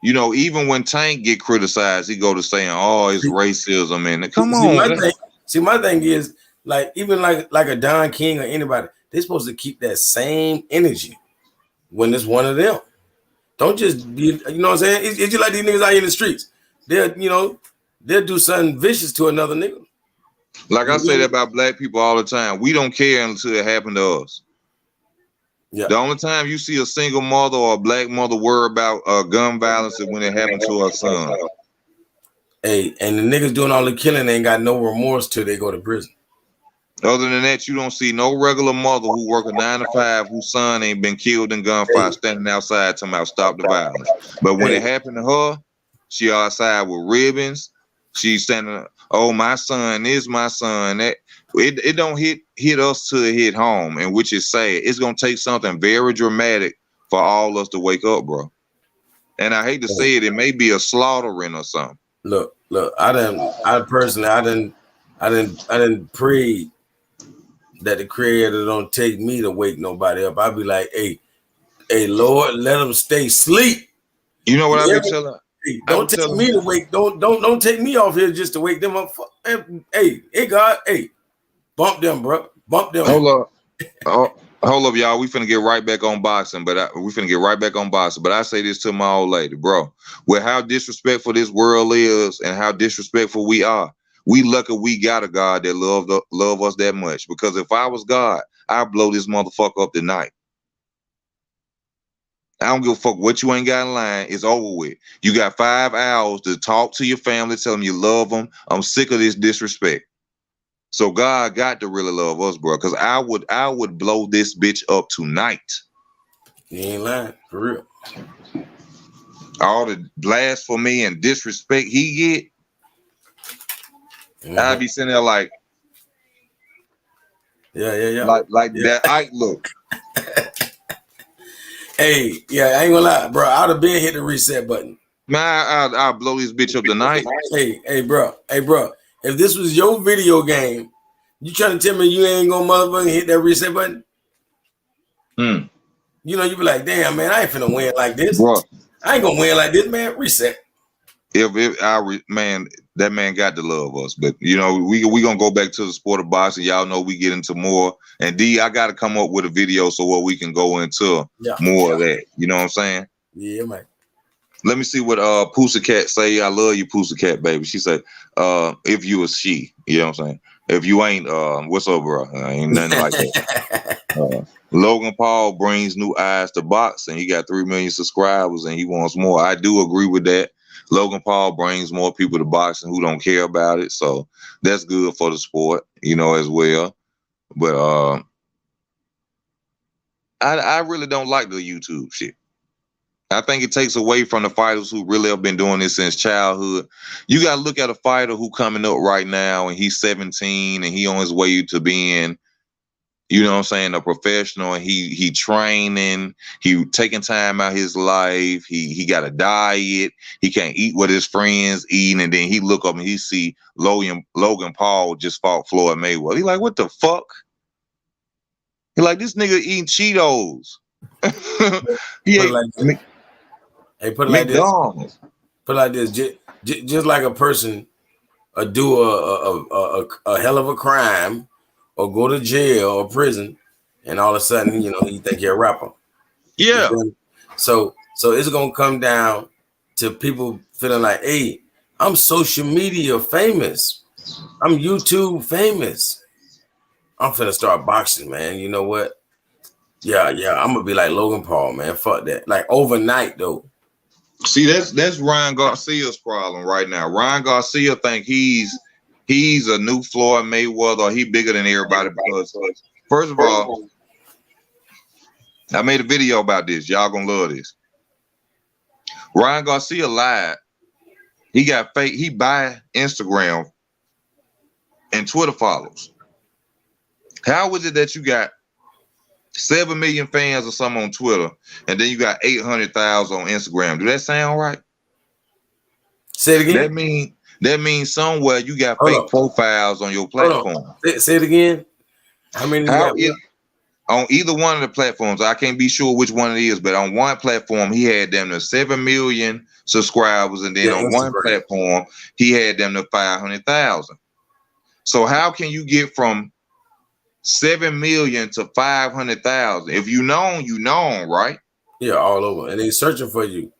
even when Tank get criticized, he go to saying, it's racism, and come on. My thing is, even like a Don King or anybody, they're supposed to keep that same energy when it's one of them. Don't just be, you know what I'm saying? It's just like these niggas out here in the streets. They'll do something vicious to another nigga. Like I say that about black people all the time. We don't care until it happened to us. Yeah. The only time you see a single mother or a black mother worry about gun violence is when it happened to her son. And the niggas doing all the killing ain't got no remorse till they go to prison. Other than that, you don't see no regular mother who work a 9 to 5 whose son ain't been killed in gunfire standing outside talking about stop the violence. But when it happened to her, she outside with ribbons. She's standing, my son is my son. That it don't hit us till it hit home, and which is sad. It's gonna take something very dramatic for all us to wake up, bro. And I hate to say it, it may be a slaughtering or something. Look, I didn't pray that the Creator don't take me to wake nobody up. I'd be like, hey, Lord, let them stay asleep. You know what I be telling? Don't take me to wake. Don't take me off here just to wake them up. Hey, God, bump them, bro. Bump them. Hold up, y'all. We finna get right back on boxing, but I say this to my old lady, bro. With how disrespectful this world is and how disrespectful we are, we lucky we got a God that love us that much. Because if I was God, I'd blow this motherfucker up tonight. I don't give a fuck what you ain't got in line. It's over with. You got 5 hours to talk to your family, tell them you love them. I'm sick of this disrespect. So God got to really love us, bro. Cause I would blow this bitch up tonight. You ain't lying, for real. All the blasphemy and disrespect he get, I'd be sitting there like, yeah. Like that Ike look. Hey, yeah, I ain't gonna lie, bro. I'd have been hit the reset button. Man, I'll blow this bitch up tonight. Hey, bro. If this was your video game, you trying to tell me you ain't gonna motherfucking hit that reset button? You know, you be like, damn, man, I ain't finna win like this. Bro, I ain't gonna win like this, man. Reset. Man, that man got to love us. But you know, we gonna go back to the sport of boxing. Y'all know we get into more. And D, I gotta come up with a video so what we can go into more of that. You know what I'm saying? Yeah, man. Let me see what Pussycat say. I love you, Pussycat, baby. She said, if you was she, you know what I'm saying? If you ain't, what's up, bro? Ain't nothing like that. Logan Paul brings new eyes to boxing. He got 3 million subscribers and he wants more. I do agree with that. Logan Paul brings more people to boxing who don't care about it. So that's good for the sport, you know, as well. But I really don't like the YouTube shit. I think it takes away from the fighters who really have been doing this since childhood. You got to look at a fighter who coming up right now and he's 17 and he on his way to being, you know what I'm saying, a professional. And he training, he taking time out his life. He got a diet. He can't eat what his friends eating. And then he look up and he see Logan Paul just fought Floyd Mayweather. He like, what the fuck? He like, this nigga eating Cheetos. He ain't. Hey, put it like this. Put it like this. Just like a person do a hell of a crime or go to jail or prison, and all of a sudden, you know, you think you're a rapper. Yeah. So it's gonna come down to people feeling like, hey, I'm social media famous. I'm YouTube famous. I'm finna start boxing, man. You know what? Yeah. I'm gonna be like Logan Paul, man. Fuck that. Like overnight, though. See, that's Ryan Garcia's problem right now. Ryan Garcia think he's a new Floyd Mayweather, or he bigger than everybody because, first of all, I made a video about this. Y'all gonna love this. Ryan Garcia lied. He got fake. He buy Instagram and Twitter follows. How is it that you got 7 million fans or something on Twitter, and then you got 800,000 on Instagram? Do that sound right? Say it again. That means somewhere you got fake profiles on your platform. Say it again. How many? On either one of the platforms, I can't be sure which one it is, but on one platform he had them to 7 million subscribers, and then on one platform he had them to 500,000. So how can you get from 7 million to 500,000? If you known, right? Yeah, all over, and they searching for you.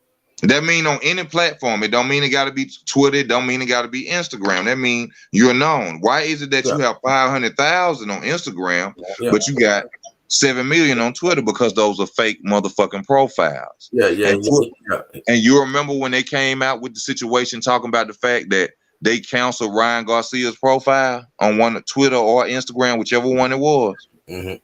That mean on any platform. It don't mean it got to be Twitter. It don't mean it got to be Instagram. That mean you're known. Why is it that you have 500,000 on Instagram, but you got 7 million on Twitter? Because those are fake motherfucking profiles. Yeah. And you remember when they came out with the situation talking about the fact that they canceled Ryan Garcia's profile on one of Twitter or Instagram, whichever one it was. Mm-hmm.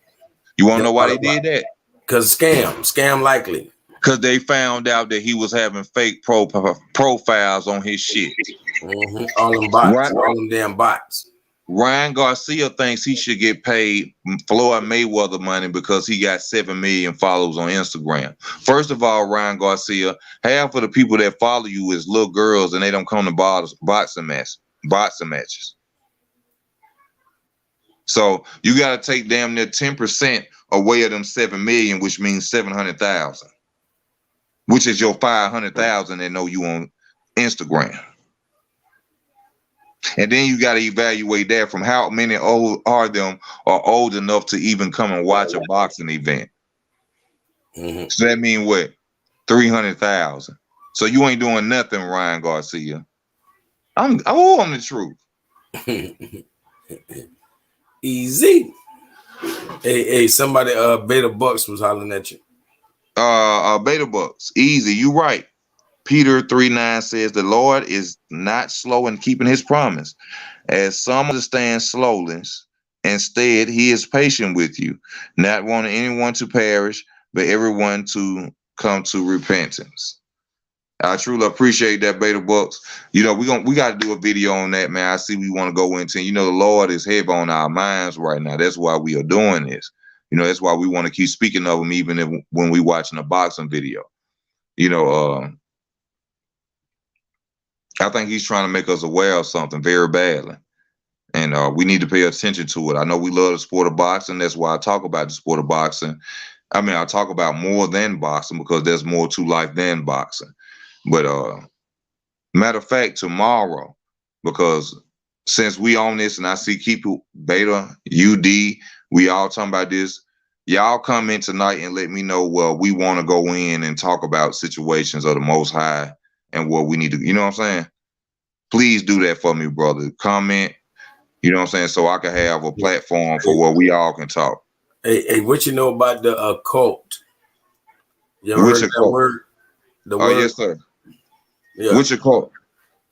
You want to know why they did that? Because scam likely. Because they found out that he was having fake profiles on his shit. Mm-hmm. All them bots, all them damn bots. Ryan Garcia thinks he should get paid Floyd Mayweather money because he got 7 million followers on Instagram. First of all, Ryan Garcia, half of the people that follow you is little girls, and they don't come to boxing matches. So you got to take damn near 10% away of them 7 million, which means 700,000. Which is your 500,000 that know you on Instagram. And then you got to evaluate that from how many are old enough to even come and watch a boxing event. Mm-hmm. So that means what? 300,000. So you ain't doing nothing, Ryan Garcia. I'm the truth. Easy. Hey, somebody Beta Bucks was hollering at you. Beta Bucks, easy. You right. Peter 3:9 says the Lord is not slow in keeping his promise, as some understand slowness. Instead, he is patient with you, not wanting anyone to perish, but everyone to come to repentance. I truly appreciate that, Beta Bucks. We got to do a video on that, man. I see we want to go into. The Lord is heavy on our minds right now. That's why we are doing this. That's why we want to keep speaking of him, even when we watching a boxing video. You know, I think he's trying to make us aware of something very badly, and we need to pay attention to it. I know we love the sport of boxing. That's why I talk about the sport of boxing. I mean, I talk about more than boxing because there's more to life than boxing. But matter of fact, tomorrow, because since we on this and I see people, Beta, UD, we all talking about this, y'all come in tonight and let me know, well, we want to go in and talk about situations of the Most High and what we need to, you know what I'm saying? Please do that for me, brother. Comment, you know what I'm saying, so I can have a platform for where we all can talk. Hey, what you know about the occult? You ever heard that word? Word? Yes, sir. Yeah. Which occult?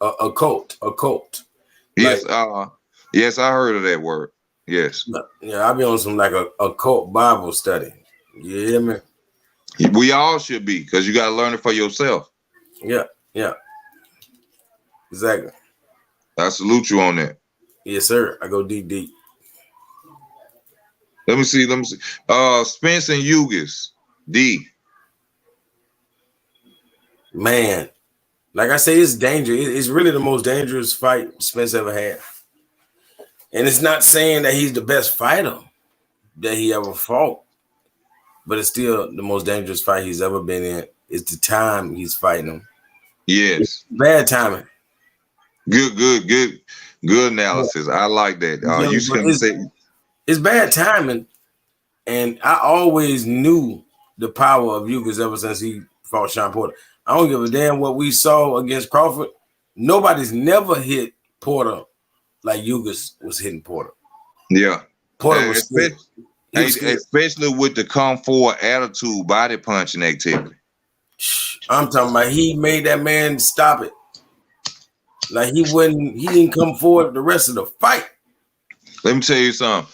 Occult. Yes, yes, I heard of that word. Yes. Yeah, I'll be on some like a occult Bible study. You hear me? We all should be, because you got to learn it for yourself. Yeah. Exactly. I salute you on that. Yes, sir. I go deep. Let me see. Spence and Eubanks, D. Man, like I say, it's dangerous. It's really the most dangerous fight Spence ever had. And it's not saying that he's the best fighter that he ever fought, but it's still the most dangerous fight he's ever been in. It's the time he's fighting him. Yes. It's bad timing. Good analysis. I like that. You can say it's bad timing, and I always knew the power of Eubanks ever since he fought Sean Porter. I don't give a damn what we saw against Crawford. Nobody's never hit Porter like Eubanks was hitting Porter. Yeah. Porter was especially with the come forward attitude, body punching activity. I'm talking about he made that man stop it. Like he didn't come forward the rest of the fight. Let me tell you something.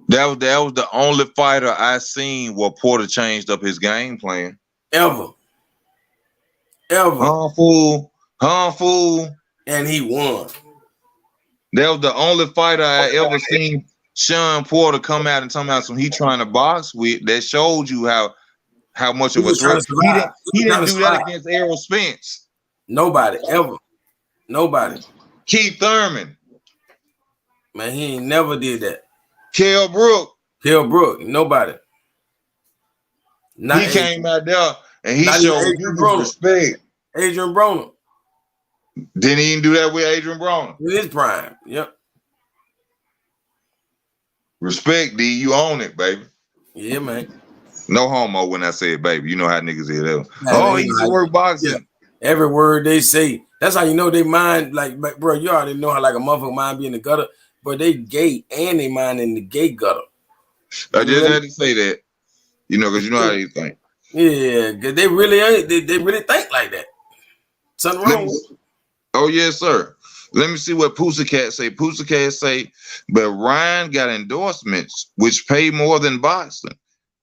That was the only fighter I seen where Porter changed up his game plan. Ever. Harmful. And he won. That was the only fighter I ever seen Sean Porter come out and talk about he trying to box with. That showed you how much of a threat. He didn't do that against Errol Spence. Nobody, ever. Nobody. Keith Thurman. Man, he ain't never did that. Kell Brook. Nobody. He came out there and he showed respect. Adrian Broner. Didn't he even do that with Adrian Broner? In his prime. Yep. Respect, D. You own it, baby. Yeah, man. No homo when I say it, baby. You know how niggas is. He used to work boxing. Yeah. Every word they say. That's how you know they mind, like, bro, you already know how like a motherfucker mind be in the gutter, but they gay and they mind in the gay gutter. I just had to say that, because you know how they think. Yeah, because they really think like that. Something wrong with it. Oh, yes, sir. Let me see what Pussycat say. Pussycat say, but Ryan got endorsements, which pay more than boxing.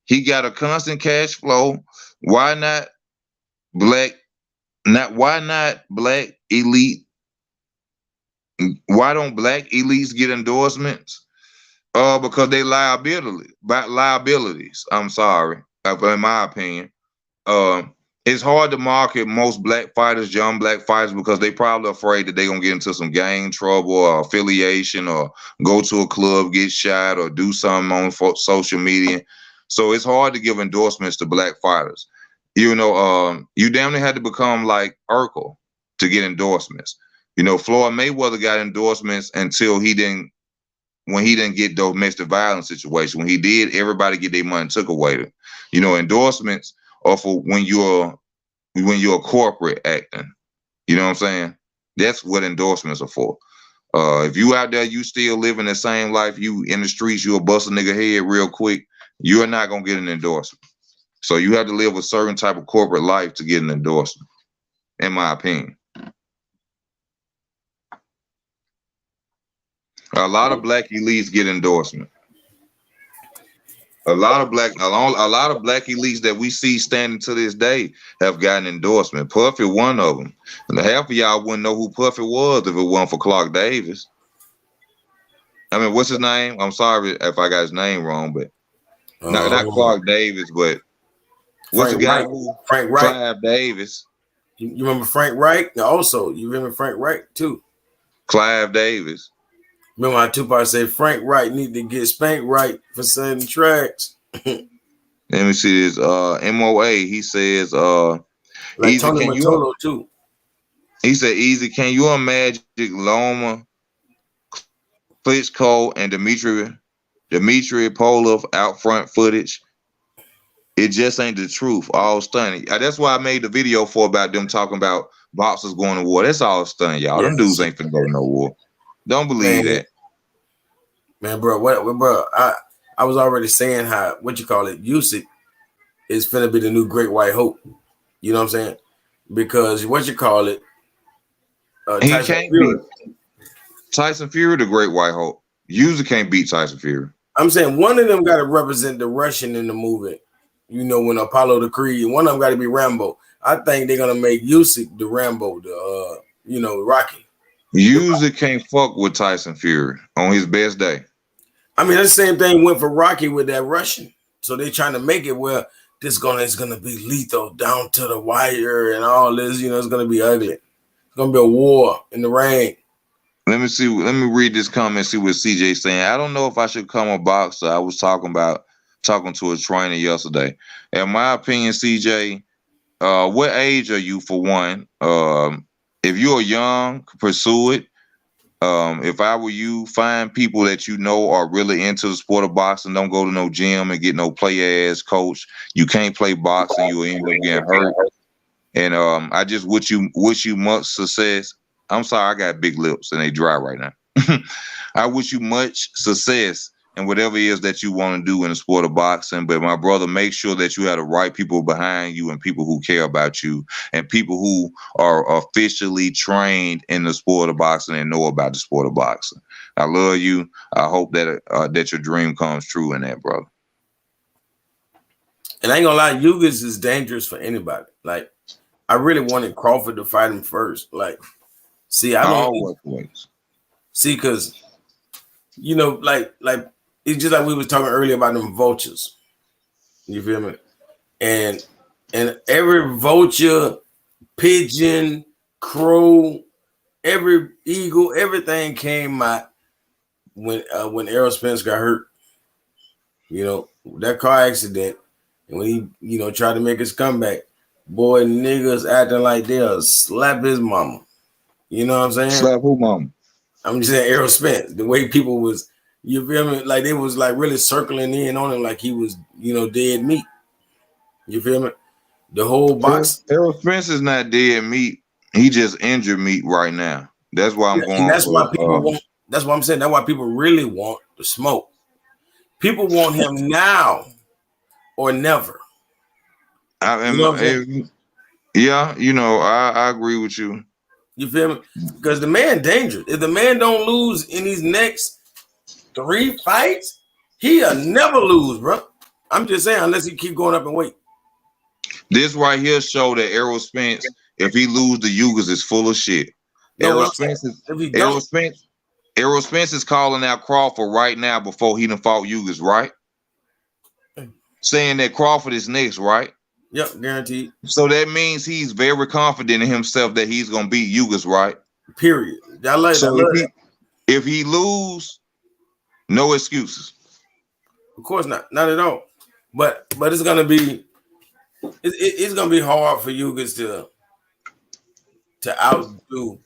He got a constant cash flow. Why not black elite? Why don't black elites get endorsements? Because they liabilities. I'm sorry, in my opinion. It's hard to market most black fighters, young black fighters, because they probably afraid that they're gonna get into some gang trouble or affiliation or go to a club, get shot, or do something on social media. So it's hard to give endorsements to black fighters. You damn near had to become like Urkel to get endorsements. Floyd Mayweather got endorsements until when he didn't get domestic violence situation. When he did, everybody get their money took away. Endorsements are for when you're corporate acting. You know what I'm saying? That's what endorsements are for. If you out there, you still living the same life, you in the streets, you'll bust a nigga head real quick, you're not gonna get an endorsement. So you have to live a certain type of corporate life to get an endorsement, in my opinion. A lot of black elites get endorsement. A lot of black elites that we see standing to this day have gotten endorsement. Puffy, one of them. And half of y'all wouldn't know who Puffy was if it wasn't for Clark Davis. I mean, what's his name? I'm sorry if I got his name wrong, but not Clark Davis, but what's the guy who Frank Wright? Clive Davis. You remember Frank Wright? Also, you remember Frank Wright too? Clive Davis. Remember how Tupac said Frank Wright need to get spanked right for certain tracks. Let me see this. MOA. He says like Easy, Tony Mottola too. He said, Easy, can you imagine Loma, Klitschko, and Dmitry Polov out front footage? It just ain't the truth. All stunning. That's why I made the video about them talking about boxers going to war. That's all stunning, y'all. Them dudes ain't finna go to no war. Don't believe that. Man, bro, bro, I was already saying how, Usyk is finna be the new Great White Hope. You know what I'm saying? Because he can't beat Tyson Fury, the Great White Hope. Usyk can't beat Tyson Fury. I'm saying one of them got to represent the Russian in the movie. You know, when Apollo the Creed, one of them got to be Rambo. I think they're gonna make Usyk the Rambo, Rocky. Usyk can't fuck with Tyson Fury on his best day. I mean, that same thing went for Rocky with that Russian. So they're trying to make it where it's gonna be lethal down to the wire and all this. You know, it's gonna be ugly. It's gonna be a war in the ring. Let me see. Let me read this comment. See what CJ's saying. I don't know if I should become a boxer. I was talking to a trainer yesterday. In my opinion, CJ, what age are you for one? If you're young, pursue it. If I were you, find people that you know are really into the sport of boxing. Don't go to no gym and get no play-ass coach. You can't play boxing. You'll end up getting hurt. And I just wish you much success. I'm sorry, I got big lips and they dry right now. I wish you much success in whatever it is that you want to do in the sport of boxing. But my brother, make sure that you have the right people behind you and people who care about you and people who are officially trained in the sport of boxing and know about the sport of boxing. I love you. I hope that your dream comes true in that, brother. And I ain't gonna lie, Eubanks is dangerous for anybody. Like, I really wanted Crawford to fight him first. Like, see, I don't see, because like it's just like we was talking earlier about them vultures. You feel me? And every vulture, pigeon, crow, every eagle, everything came out when Errol Spence got hurt. You know, that car accident, and when he tried to make his comeback, boy, niggas acting like they'll slap his mama. You know what I'm saying? Slap who mama? I'm just saying Errol Spence. The way people was, you feel me? Like they was like really circling in on him like he was, dead meat. You feel me? The whole box. Errol Spence is not dead meat. He just injured meat right now. That's why I'm going. And that's why people want. That's what I'm saying. That's why people really want the smoke. People want him now or never. I agree with you. You feel me? Because the man dangerous. If the man don't lose in these next 3 fights, he'll never lose, bro. I'm just saying, unless he keep going up and wait. This right here show that Errol Spence, if he lose the Yugas, is full of shit. Errol Spence is calling out Crawford right now before he done fought Yugas, right? Saying that Crawford is next, right? Yep, guaranteed. So that means he's very confident in himself that he's gonna beat Yugas, right? Period. If he lose, no excuses. Of course not at all. But it's gonna be hard for Yugas to outdo,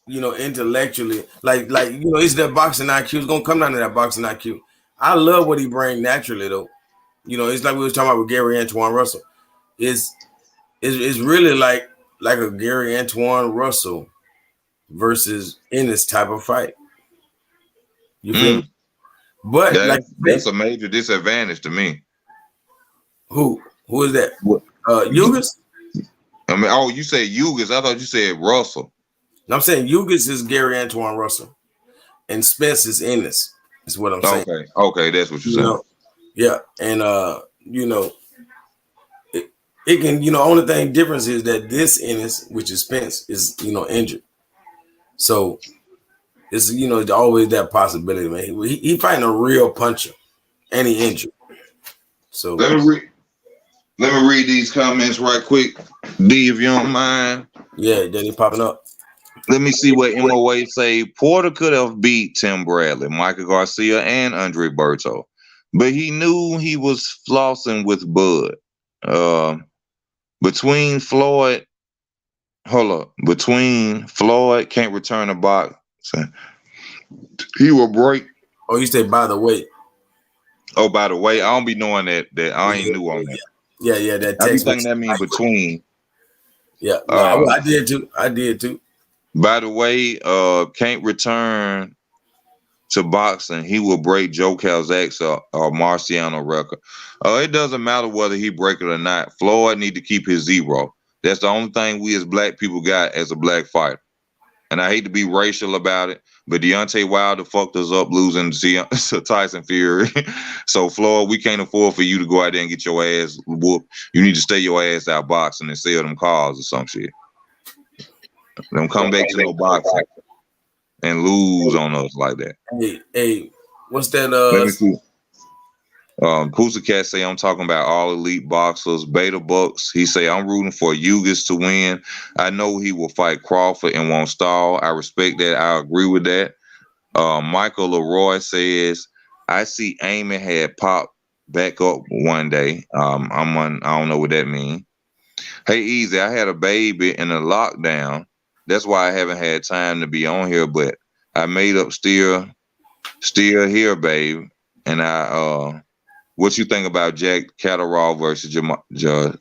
intellectually. Like it's that boxing IQ. It's gonna come down to that boxing IQ. I love what he brings naturally though. It's like we was talking about with Gary Antoine Russell. It's really like a Gary Antoine Russell versus in this type of fight. You feel me? But that's a major disadvantage to me. Who Who is that? What? Eubanks? I mean, oh, you said Eubanks. I thought you said Russell. I'm saying Eubanks is Gary Antoine Russell, and Spence is Ennis. Is what I'm saying. Okay, that's what you're saying. Yeah, and it can, only thing difference is that this Ennis, which is Spence, is injured. So it's always that possibility, man. He fighting a real puncher, and he injured. So let me read these comments right quick, D, if you don't mind. Yeah, then he popping up. Let me see what MOA say. Porter could have beat Tim Bradley, Michael Garcia, and Andre Berto, but he knew he was flossing with Bud. Between Floyd can't return a box. He will break. Oh, you say by the way. Oh, by the way, I don't be knowing that I ain't new on that. Yeah, that text. I be thinking that means between. Yeah, no, I did too. By the way, can't return to boxing. He will break Joe Calzag's or Marciano record. It doesn't matter whether he break it or not. Floyd need to keep his 0. That's the only thing we as black people got as a black fighter. And I hate to be racial about it, but Deontay Wilder fucked us up losing to Tyson Fury. So, Floyd, we can't afford for you to go out there and get your ass whooped. You need to stay your ass out boxing and sell them cars or some shit. Don't come back to no boxing and lose on us like that. Hey, what's that? Let me see. Pussycat say I'm talking about all elite boxers. Beta Bucks, he say I'm rooting for Eubanks to win. I know he will fight Crawford and won't stall. I respect that. I agree with that. Michael Leroy says I see Amy had popped back up one day. I don't know what that means. Hey, Easy, I had a baby in a lockdown. That's why I haven't had time to be on here, but I made up still here, babe. And what you think about Jack Catterall versus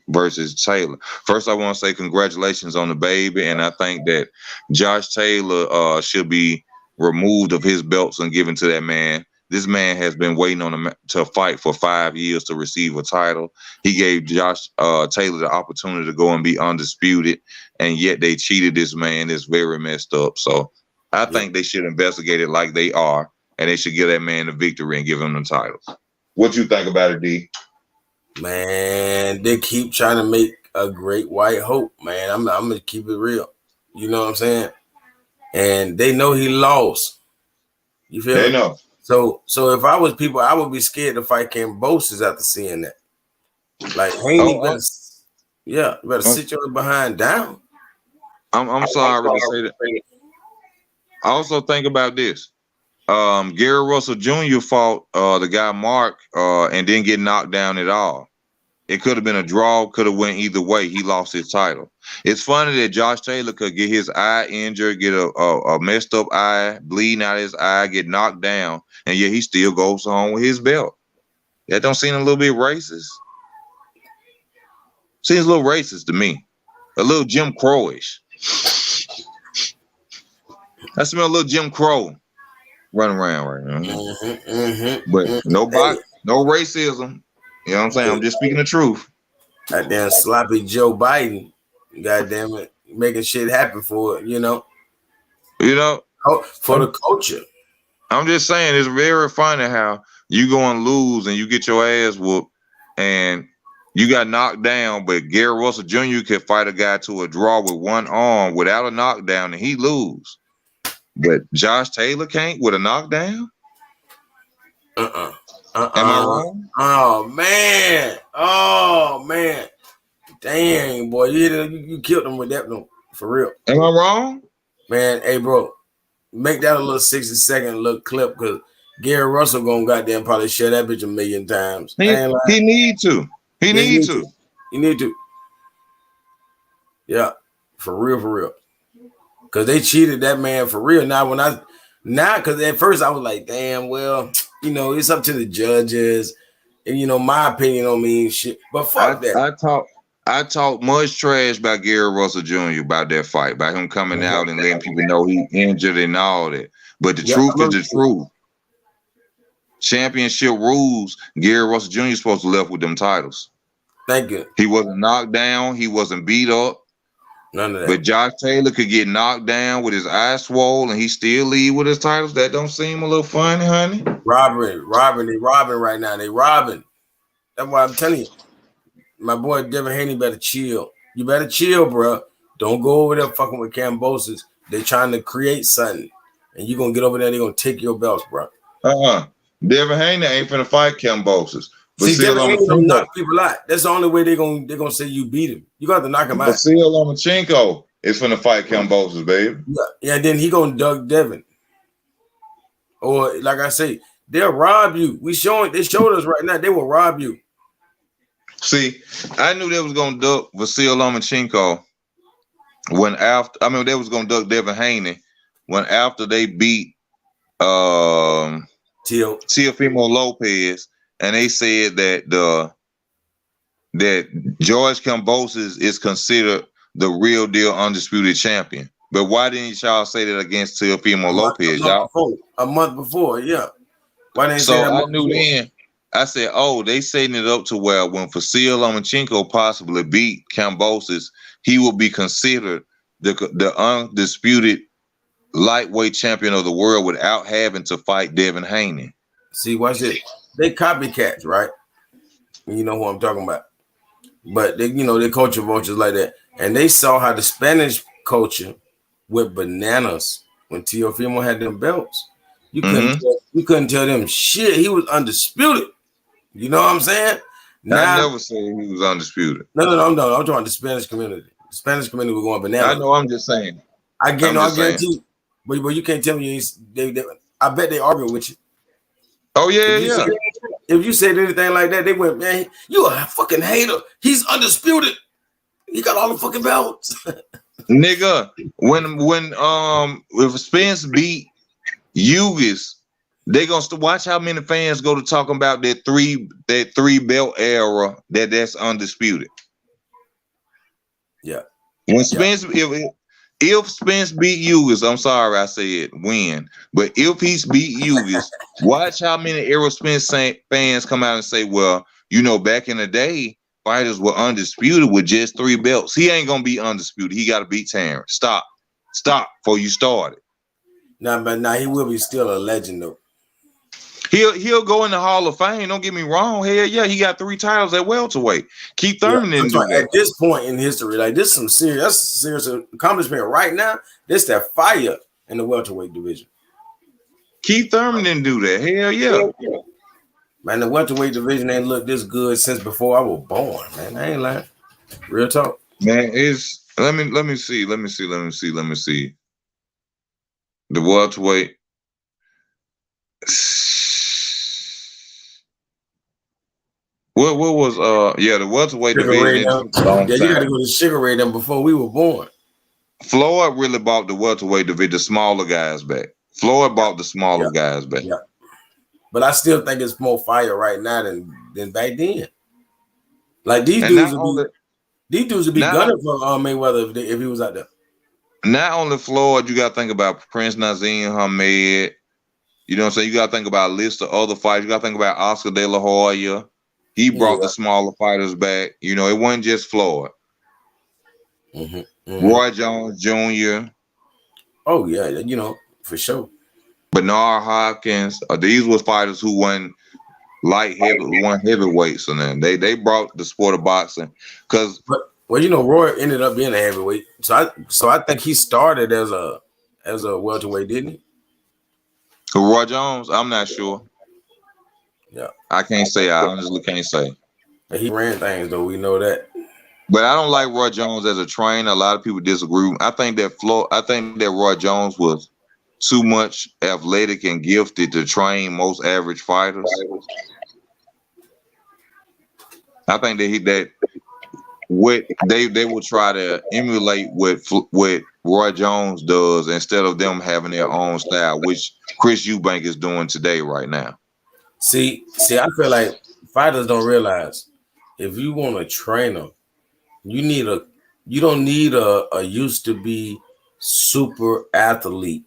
versus Taylor? First, I want to say congratulations on the baby, and I think that Josh Taylor should be removed of his belts and given to that man. This man has been waiting on to fight for 5 years to receive a title. He gave Josh Taylor the opportunity to go and be undisputed, and yet they cheated this man. It's very messed up. So I think they should investigate it like they are, and they should give that man the victory and give him the titles. What you think about it, D? Man, they keep trying to make a great white hope, man. I'm gonna keep it real. You know what I'm saying? And they know he lost. You feel me? They know. So if I was people, I would be scared to fight Cambosis after seeing that. Like, Haney, you better sit your behind down. I'm sorry to say that. I also think about this. Gary Russell Jr. fought the guy Mark and didn't get knocked down at all. It could have been a draw, could have went either way. He lost his title. It's funny that Josh Taylor could get his eye injured, get a messed up eye, bleeding out his eye, get knocked down, and yet he still goes home with his belt. That don't seem a little bit racist. Seems a little racist to me. A little Jim Crow-ish. I smell a little Jim Crow running around right now. But no racism. You know what I'm saying? I'm just speaking the truth. Goddamn sloppy Joe Biden. Goddamn it. Making shit happen for it, You know? For the culture. I'm just saying, it's very funny how you go and lose and you get your ass whooped and you got knocked down, but Gary Russell Jr. could fight a guy to a draw with one arm without a knockdown and he lose. But Josh Taylor can't with a knockdown? Am I wrong? Oh man. Dang, boy. You killed him with that one. For real. Am I wrong? Man, hey bro. Make that a little 60-second little clip because Gary Russell gonna goddamn probably share that bitch a million times. He need to. He need to. You need to. Yeah. For real. Cause they cheated that man for real. Cause at first I was like, damn, well, it's up to the judges. And my opinion don't mean shit. But fuck that. I talk much trash about Gary Russell Jr. about that fight, about him coming out and letting people know he injured and all that. But the truth is the truth. Championship rules, Gary Russell Jr. is supposed to left with them titles. Thank you. He wasn't knocked down. He wasn't beat up. None of that. But Josh Taylor could get knocked down with his eyes swollen and he still lead with his titles. That don't seem a little funny, honey. They robbing right now. They robbing. That's why I'm telling you, my boy Devin Haney better chill. You better chill, bro. Don't go over there fucking with Cambosis. They trying to create something, and you gonna get over there. They gonna take your belts, bro. Devin Haney ain't finna fight Cambosis. See, Devin Haney gonna knock people out. That's the only way they're gonna say you beat him. You got to knock him out. Vasil Lomachenko is finna fight Cambosis, baby. Yeah. Then he gonna dug Devin. Or like I say, they'll rob you. They showed us right now. They will rob you. See, I knew they was gonna duck Vasil Lomachenko they was gonna duck Devin Haney when after they beat Teofimo Lopez, and they said that George Kambosos is considered the real deal undisputed champion. But why didn't y'all say that against Teofimo Lopez, y'all? A month before, yeah. Why didn't say that? I knew then. I said, oh, they setting it up to where when Vasil Lomachenko possibly beat Kambosos, he will be considered the undisputed lightweight champion of the world without having to fight Devin Haney. See, watch it. They copycats, right? You know who I'm talking about. But they culture vultures like that. And they saw how the Spanish culture went bananas when Teofimo had them belts. You couldn't tell them shit. He was undisputed. You know what I'm saying? I never said he was undisputed. No. I'm talking about the Spanish community. The Spanish community was going bananas. I know. I'm just saying. I guarantee you. But you can't tell me I bet they argue with you. Oh yeah. If you said anything like that, they went, man, you a fucking hater. He's undisputed. He got all the fucking belts. Nigga, when if Spence beat Eubanks, they gonna watch how many fans go to talking about that three belt era that's undisputed. Yeah. When Spence if Spence beat Eubanks, I'm sorry I said win, but if he's beat Eubanks, watch how many Errol Spence fans come out and say, well, back in the day, fighters were undisputed with just 3 belts. He ain't gonna be undisputed. He got to beat Terrence. Stop before you start it. Now he will be still a legend though. He'll go in the Hall of Fame. Don't get me wrong. Hell yeah, he got 3 titles at welterweight. Keith Thurman didn't do that. At this point in history, like this, that's serious accomplishment right now. This that fire in the welterweight division. Keith Thurman didn't do that. Hell yeah. Man, the welterweight division ain't looked this good since before I was born. Man, I ain't lying. Real talk. Man, let me see. The welterweight. What was the welterweight division? You gotta go to Sugar Ray them before we were born. Floyd really bought the welterweight division, the smaller guys back. Floyd bought the smaller guys back. Yeah. But I still think it's more fire right now than back then. Like these dudes would be gunning for Mayweather if he was out there. Not only Floyd, you gotta think about Prince Nazim Hamed. You know what I'm saying? You gotta think about a list of other fighters. You gotta think about Oscar De La Hoya. He brought the smaller fighters back. It wasn't just Floyd. Roy Jones Jr. Oh yeah, for sure. Bernard Hopkins. These were fighters who won heavyweights, and then they brought the sport of boxing because. Roy ended up being a heavyweight. So I think he started as a welterweight, didn't he? Roy Jones, I'm not sure. Yeah, I can't say. I honestly can't say. He ran things though. We know that. But I don't like Roy Jones as a trainer. A lot of people disagree. I think that Roy Jones was too much athletic and gifted to train most average fighters. I think that what they will try to emulate what Roy Jones does instead of them having their own style, which Chris Eubanks is doing today right now. See, I feel like fighters don't realize if you want a trainer, you don't need a used to be super athlete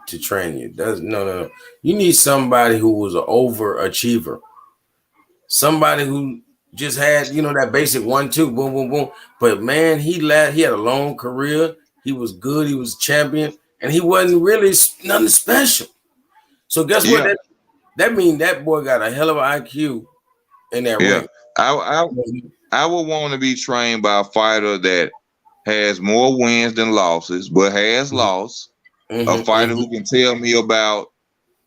to train you. No. You need somebody who was an overachiever, somebody who just had, you know, that basic 1-2, boom, boom, boom. But man, he had a long career. He was good. He was champion, and he wasn't really nothing special. So guess what? Yeah. That means that boy got a hell of an IQ in that Yeah. ring. I would want to be trained by a fighter that has more wins than losses, but has lost. A fighter who can tell me about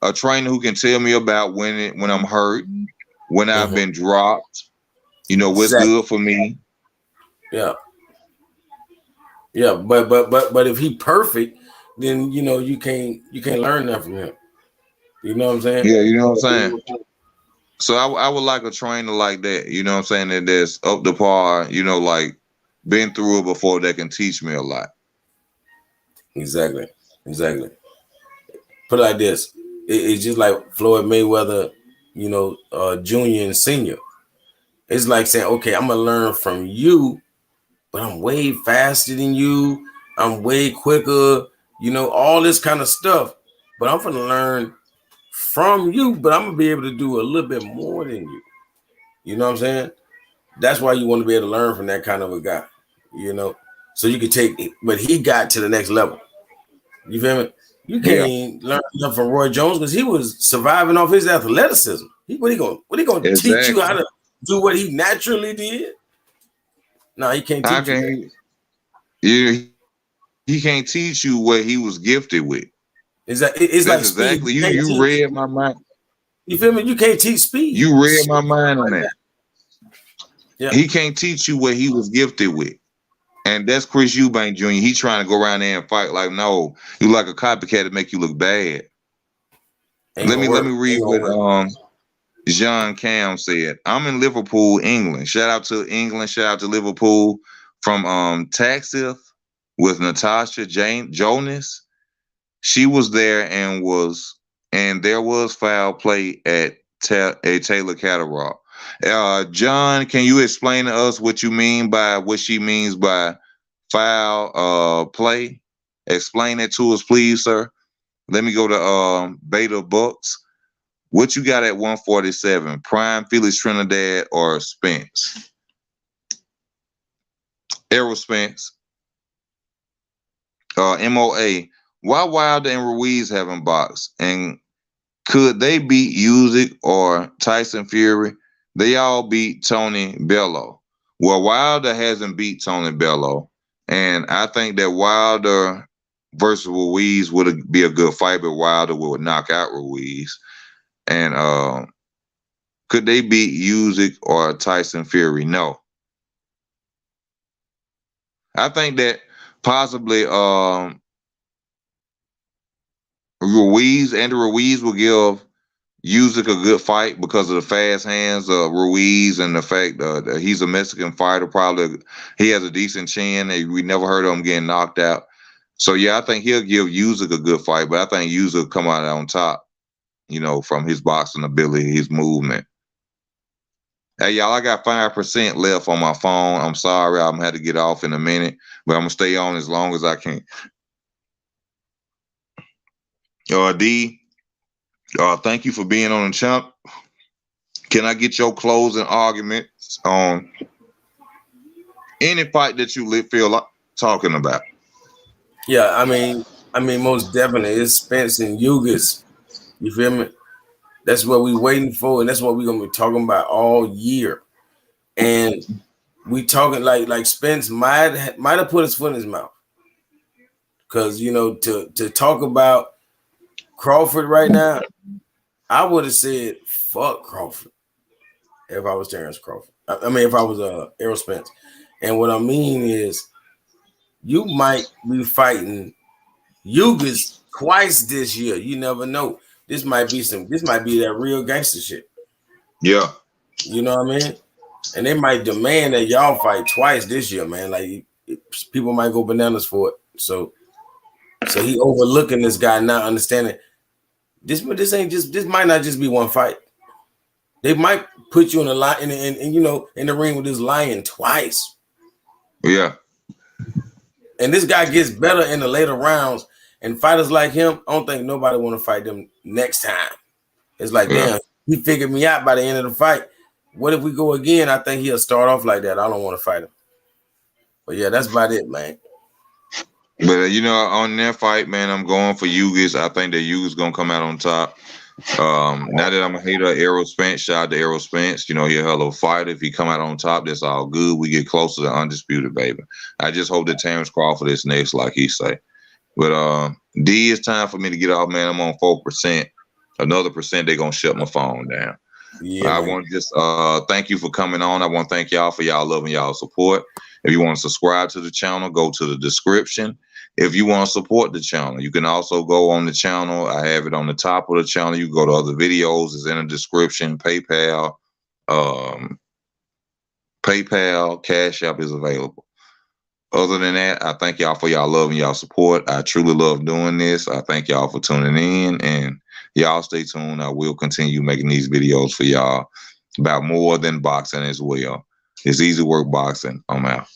a trainer who can tell me about when I'm hurt, when I've been dropped. You know what's good for me. Yeah. Yeah, but if he perfect, then you know you can't learn that from him. You know what I'm saying? Yeah, you know what I'm saying. So I would like a trainer like that. You know what I'm saying, that's up to par. You know, like been through it before, that can teach me a lot. Exactly. Put it like this: it's just like Floyd Mayweather, you know, Junior and Senior. It's like saying, okay, I'm gonna learn from you, but I'm way faster than you. I'm way quicker. You know, all this kind of stuff. But I'm gonna learn from you, but I'm gonna be able to do a little bit more than you. You know what I'm saying? That's why you want to be able to learn from that kind of a guy, you know, so you can take it. But he got to the next level. You feel me? You can't learn enough from Roy Jones because he was surviving off his athleticism. What he gonna teach you how to do what he naturally did? No, he can't teach you that. He can't teach you what he was gifted with. It's That's like exactly speed. You read my mind. You feel me? You can't teach speed. You read my mind on that. Yeah. He can't teach you what he was gifted with. And that's Chris Eubanks Jr. He trying to go around there and fight like, no, you like a copycat to make you look bad. Let me read what Jean Cam said. I'm in Liverpool, England. Shout out to England. Shout out to Liverpool. From Taxif with Natasha Jonas. She was there and there was foul play at Taylor Catterall. John, can you explain to us what she means by foul play? Explain that to us, please, sir. Let me go to Beta Bucks. What you got at 147? Prime, Felix Trinidad, or Spence? Errol Spence. MOA. Why Wilder and Ruiz haven't boxed? And could they beat Usyk or Tyson Fury? They all beat Tony Bello. Well, Wilder hasn't beat Tony Bello. And I think that Wilder versus Ruiz would be a good fight, but Wilder would knock out Ruiz. And could they beat Usyk or Tyson Fury? No. I think that possibly Ruiz will give Usyk a good fight because of the fast hands of Ruiz and the fact that he's a Mexican fighter. Probably he has a decent chin. We never heard of him getting knocked out. So yeah, I think he'll give Usyk a good fight, but I think Usyk will come out on top, you know, from his boxing ability, his movement. Hey y'all, I got 5% left on my phone. I'm sorry, I'm gonna have to get off in a minute, but I'm gonna stay on as long as I can. D, thank you for being on the channel. Can I get your closing arguments on any fight that you feel like talking about? Yeah, I mean, most definitely it's Spence and Eubanks. You feel me? That's what we waiting for, and that's what we're gonna be talking about all year. And we talking like Spence might have put his foot in his mouth, because you know to talk about Crawford right now, I would have said fuck Crawford if I was Terrence Crawford. I mean, if I was Errol Spence. And what I mean is, you might be fighting Eubanks twice this year. You never know. This might be that real gangster shit. Yeah. You know what I mean? And they might demand that y'all fight twice this year, man. Like people might go bananas for it. So he overlooking this guy, not understanding this might not just be one fight. They might put you in a line and you know in the ring with this lion twice. Yeah. And this guy gets better in the later rounds. And fighters like him, I don't think nobody want to fight them next time. It's like, damn, he figured me out by the end of the fight. What if we go again? I think he'll start off like that. I don't want to fight him. But yeah, that's about it, man. But you know, on that fight, man, I'm going for Eubanks. I think that Eubanks gonna come out on top. Now that I'm a hater of Errol Spence, shout out to Errol Spence. You know, he's a hell of a fighter. If he come out on top, that's all good. We get closer to undisputed, baby. I just hope that Terrence Crawford is next, like he say. But D, it's time for me to get off, man. I'm on 4%. Another percent, they gonna shut my phone down. Yeah, I man. want to just thank you for coming on. I want to thank y'all for y'all love and y'all support. If you want to subscribe to the channel, go to the description. If you want to support the channel, you can also go on the channel. I have it on the top of the channel. You go to other videos. It's in the description. PayPal, Cash App is available. Other than that, I thank y'all for y'all love and y'all support. I truly love doing this. I thank y'all for tuning in, and y'all stay tuned. I will continue making these videos for y'all about more than boxing as well. It's easy work boxing. I'm out.